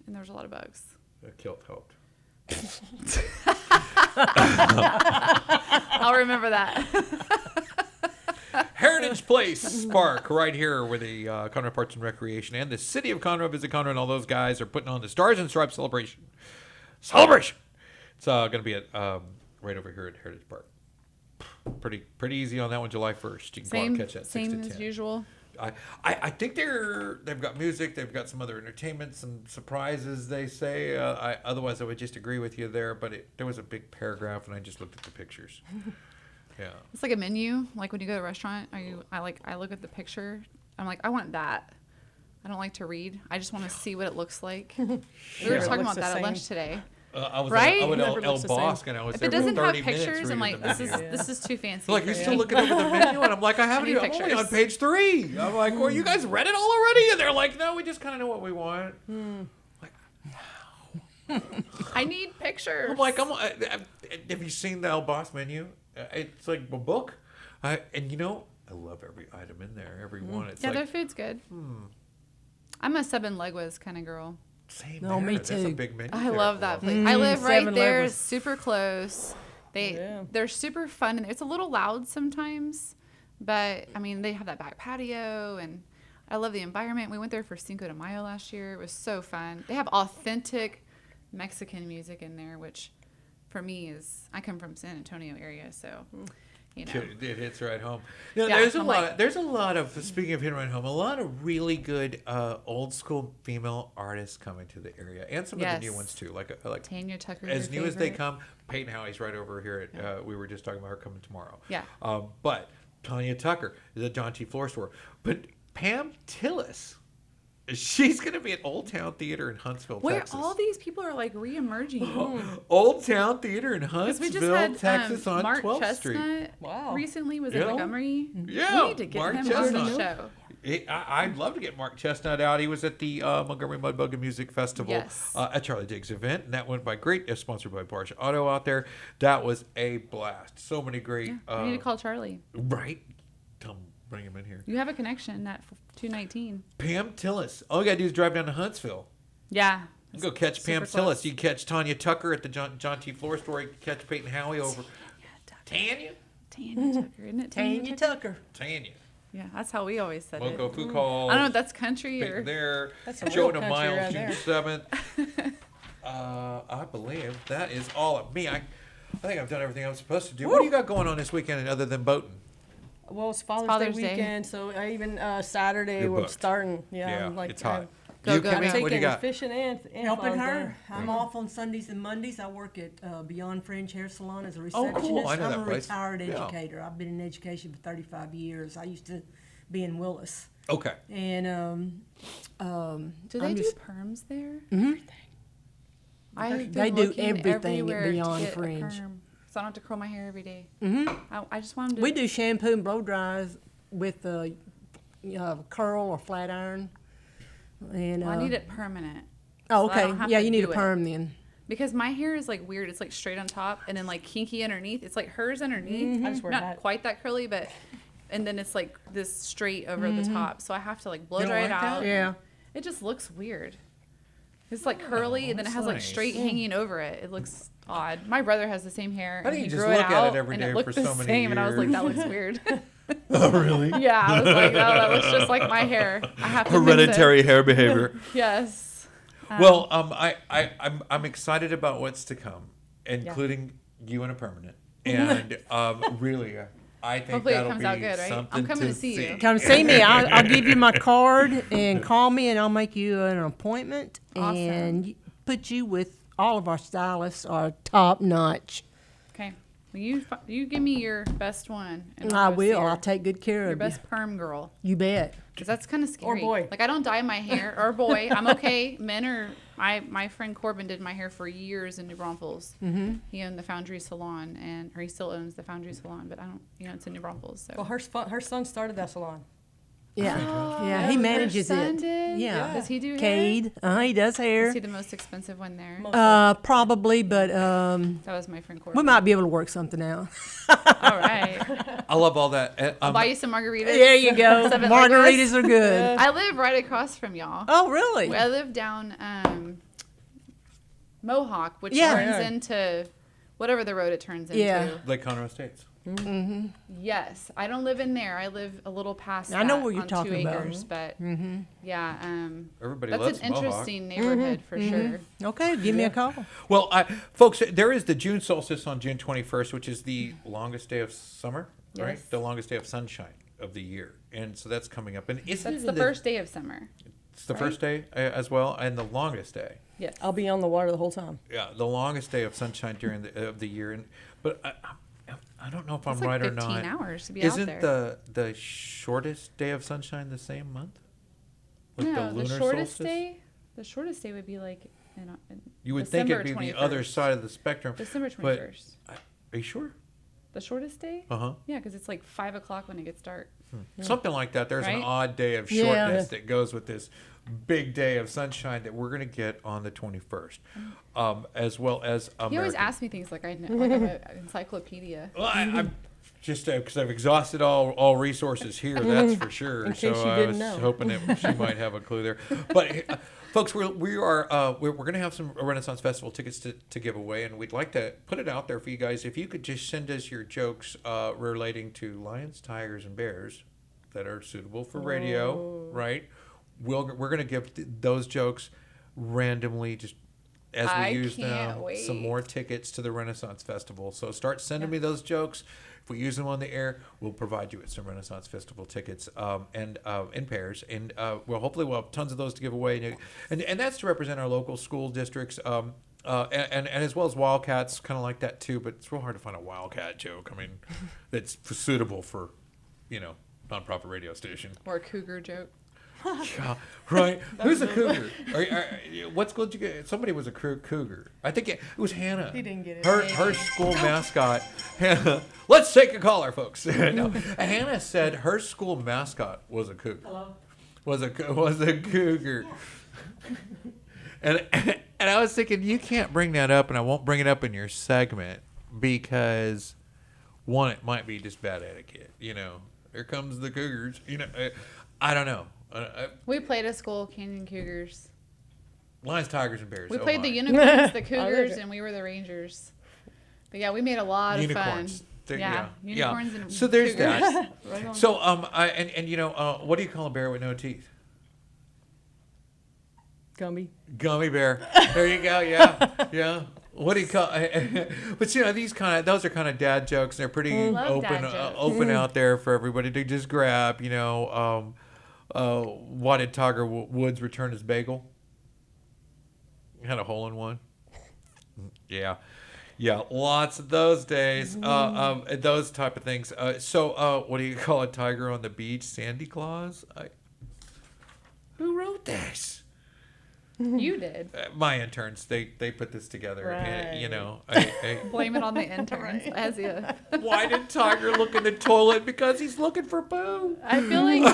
and there was a lot of bugs. A kilt helped. I'll remember that. Heritage Place Park, right here where the Conroe Parks and Recreation and the City of Conroe, Visit Conroe, and all those guys are putting on the Stars and Stripes celebration. It's going to be at right over here at Heritage Park. Pretty easy on that one, July 1st. You can go out and catch that 6 to 10. As usual. I think they've got music, they've got some other entertainment, some surprises, they say. Otherwise, I would just agree with you there, but there was a big paragraph, and I just looked at the pictures. Yeah. It's like a menu. Like when you go to a restaurant, I look at the picture. I'm like, I want that. I don't like to read. I just want to see what it looks like. We were it talking looks about the that at same. lunch today. I was Right? I went Never to El looks the same. Bosque, and I was If there it doesn't for have 30 minutes pictures, I'm reading like, the menu. this is too fancy. Like, for you're me. still looking over the menu, and I'm like, I'm need only on pictures. page 3. I'm like, well, you guys read it all already? And they're like, no, we just kind of know what we want. I need pictures. I'm like, have you seen the El Boss menu? It's like a book. And you know, I love every item in there, every one. It's yeah, like, their food's good. I'm a Seven Legwas kind of girl. same No, there. me That's a too. big menu. I there love for that them. place. I live right Seven there, Legwas. super close. They're super fun, and it's a little loud sometimes, but I mean they have that back patio, and I love the environment. We went there for Cinco de Mayo last year. It was so fun. They have authentic Mexican music in there, which for me is, I come from San Antonio area, so you know. It hits right home. You know, Yeah, there's a I'm lot. like- There's a lot of, speaking of hitting right home, a lot of really good old school female artists coming to the area, and some of the new Yes. ones too. Like Tanya Tucker, as your new as they favorite? come. Peyton Howie's right over here. At, we were just talking about her coming tomorrow. Yeah. But Tanya Tucker is at John T. Floor Store. But Pam Tillis, she's going to be at Old Town Theater in Huntsville, Where Texas. all these people are like re-emerging. Old Town Theater in 'Cause we just Huntsville, had Texas on Mark 12th Chestnut Street. Wow. recently was Yeah. at Montgomery. Yeah, We need to get Mark him Chestnut. on the show. I'd love to get Mark Chestnut out. He was at the Montgomery Mudbug and Music Festival Yes. at Charlie Diggs' event, and that went by great. Sponsored by Porsche Auto out there. That was a blast. So many great. We need to call Charlie. Right. Bring him in here. You have a connection at 219. Pam Tillis. All you gotta do is drive down to Huntsville. Yeah. You go catch Pam Super close. Tillis. You can catch Tanya Tucker at the John T. Floor Store. You can catch Peyton Howie over. Tanya? Tanya Tucker, isn't it? Tanya Tucker. Tanya. Yeah, that's how we always said Moco it. Food Call. I don't know if that's country Peyton or. there. That's some Joe real and country Miles, right June there. 7th. I believe that is all of me. I think I've done everything I'm supposed to do. Woo! What do you got going on this weekend other than boating? Well, it's Father's, Father's Day Day. weekend, so I even Saturday You're we're booked. starting. Yeah, I'm like it's hot. Go, you go, coming? go. What do you taking got? fishing and Helping Father's her. Day. I'm off on Sundays and Mondays. I work at Beyond Fringe Hair Salon as a Oh, receptionist. cool. I know I'm that a place. retired Yeah. educator. I've been in education for 35 years. I used to be in Willis. Okay. And Do they I'm do just- perms there? Mhm. I've They been do looking everything at everywhere to Beyond get a Fringe. perm, so I don't have to curl my hair every day. Mm-hmm. I just want them to. We do shampoo and blow dries with curl or flat iron. And Well, I need it permanent. Oh, so I don't okay. have Yeah, to you need do a it. perm then. Because my hair is like weird. It's like straight on top and then like kinky underneath. It's like hers underneath. I just wear Not that. quite that curly, but and then it's like this straight over the top. So I have to like blow You don't dry it like that? out. Yeah. It just looks weird. It's like curly and then it that's has like nice. straight hanging over it. It looks odd. My brother has the same hair. How do and you he just grew look it at it out, every and day it looked for the so many same, and I was like, years? that looks weird. Oh, really? Yeah, I was like, no, that looks just like my hair. I have to fix it. Hereditary hair behavior. Yes. Well, I'm excited about what's to come, including you in a permanent, and really, I think Hopefully it that'll comes be out good, right? something I'm coming to see you. Come see me. I'll give you my card and call me, and I'll make you an appointment Awesome. and put you with all of our stylists are top notch. Okay. Well, you give me your best one. And I I'll go see will. her. I'll take good care your of best perm girl. you. You bet. Because that's kind of scary. boy. Like, I don't dye my hair. Or boy. I'm okay. Men are... My friend Corbin did my hair for years in New Braunfels. Mm-hmm. He owned the Foundry Salon, or he still owns the Foundry Salon, but I don't... it's in New Braunfels, so... Well, her son started that salon. Yeah. Yeah. He manages Your son it. did? Yeah. Does he do hair? Cade. He does hair. Is he the most expensive one there? Probably, but That was my friend Corbin. we might be able to work something out. All right. I love all that. I'll buy you some margaritas. There you go. Seven Margaritas are good. I live right across from y'all. Oh, really? I live down Mohawk, which Yeah. turns into whatever the road it turns into. Yeah. Lake Conroe Estates. Yes, I don't live in there. I live a little past. I know that where you're on talking 2 about. acres, but yeah, Everybody that's loves an Mohawk. interesting neighborhood for sure. Okay, give me a call. Well, folks, there is the June solstice on June 21st, which is the longest day of summer, right? Yes. The longest day of sunshine of the year, and so that's coming up. And isn't That's it the first day of summer. It's the first day as well, and the longest day. Yes. I'll be on the water the whole time. Yeah, the longest day of sunshine during the year, and but I don't know if It's I'm like right or 15 not. hours to be Isn't out there. the shortest day of sunshine the same month? Like No, the lunar shortest solstice? day. The shortest day would be like in You would December think it'd be 21st. the other side of the spectrum. December but 21st. Are you sure? The shortest day? Uh-huh. Yeah, because it's like 5 o'clock when it gets dark. Something like that. There's an Right? odd day of Yeah. shortness that goes with this big day of sunshine that we're going to get on the 21st, as well as American. He always asks me things like I know, like I'm an encyclopedia. Well, I'm just because I've exhausted all resources here, that's for sure. In case so you I didn't was know. hoping that she might have a clue there. But folks, we're going to have some Renaissance Festival tickets to give away, and we'd like to put it out there for you guys. If you could just send us your jokes relating to lions, tigers, and bears that are suitable for radio, right? We're going to give those jokes randomly just as we use them, some more tickets to the Renaissance Festival. So start sending me those jokes. If we use them on the air, we'll provide you with some Renaissance Festival tickets and in pairs. And hopefully we'll have tons of those to give away. And that's to represent our local school districts and as well as Wildcats, kind of like that too. But it's real hard to find a Wildcat joke. I mean, that's suitable for, nonprofit radio station. Or a cougar joke. Yeah, right. Who's a cougar? What school did you get? Somebody was a cougar. I think it was Hannah. He didn't get it. Her school mascot. Hannah. Let's take a caller, folks. No, Hannah said her school mascot was a cougar. Hello? Was a cougar. And I was thinking, you can't bring that up, and I won't bring it up in your segment because one, it might be just bad etiquette. Here comes the cougars. I don't know. We played a school, Canyon Cougars. Lions, tigers, and bears. We Oh played my. the unicorns, the I cougars, heard it. and we were the rangers. But yeah, we made a lot Unicorns. of fun. Yeah, unicorns and So there's cougars. that. Right on. So what do you call a bear with no teeth? Gummy. Gummy bear. There you go. Yeah. What do you call? But those are kind of dad jokes. They're pretty Love dad open jokes. out there for everybody to just grab. Why did Tiger Woods return his bagel? He had a hole in one. Yeah, lots of those days. Those type of things. So what do you call a tiger on the beach? Sandy Claus. Who wrote this? You did. My interns, they put this together. Right. And, Blame it on the interns. As you. why did Tiger look in the toilet? Because he's looking for poo. I feel like.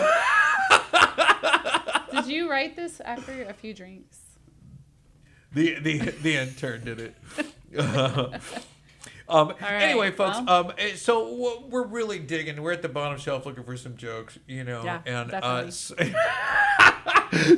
Did you write this after a few drinks? The intern did it. right, Anyway, folks. well. So we're really digging. We're at the bottom shelf looking for some jokes. Yeah, and definitely.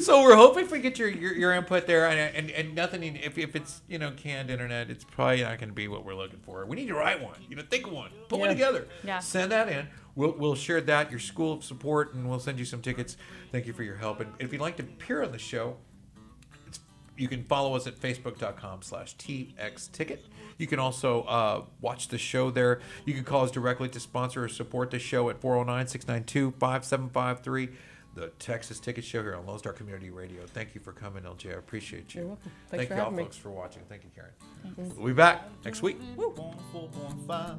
so we're hoping if we get your input there, and nothing. If it's canned internet, it's probably not going to be what we're looking for. We need to write one. Think of one. Put one together. Yeah. Send that in. We'll share that, your school of support, and we'll send you some tickets. Thank you for your help. And if you'd like to appear on the show, you can follow us at facebook.com/TXTicket. You can also watch the show there. You can call us directly to sponsor or support the show at 409-692-5753. The Texas Ticket Show here on Lone Star Community Radio. Thank you for coming, LJ. I appreciate you. You're welcome. Thanks Thank for you all, having me. folks, for watching. Thank you, Karen. We'll be back next week. 4.5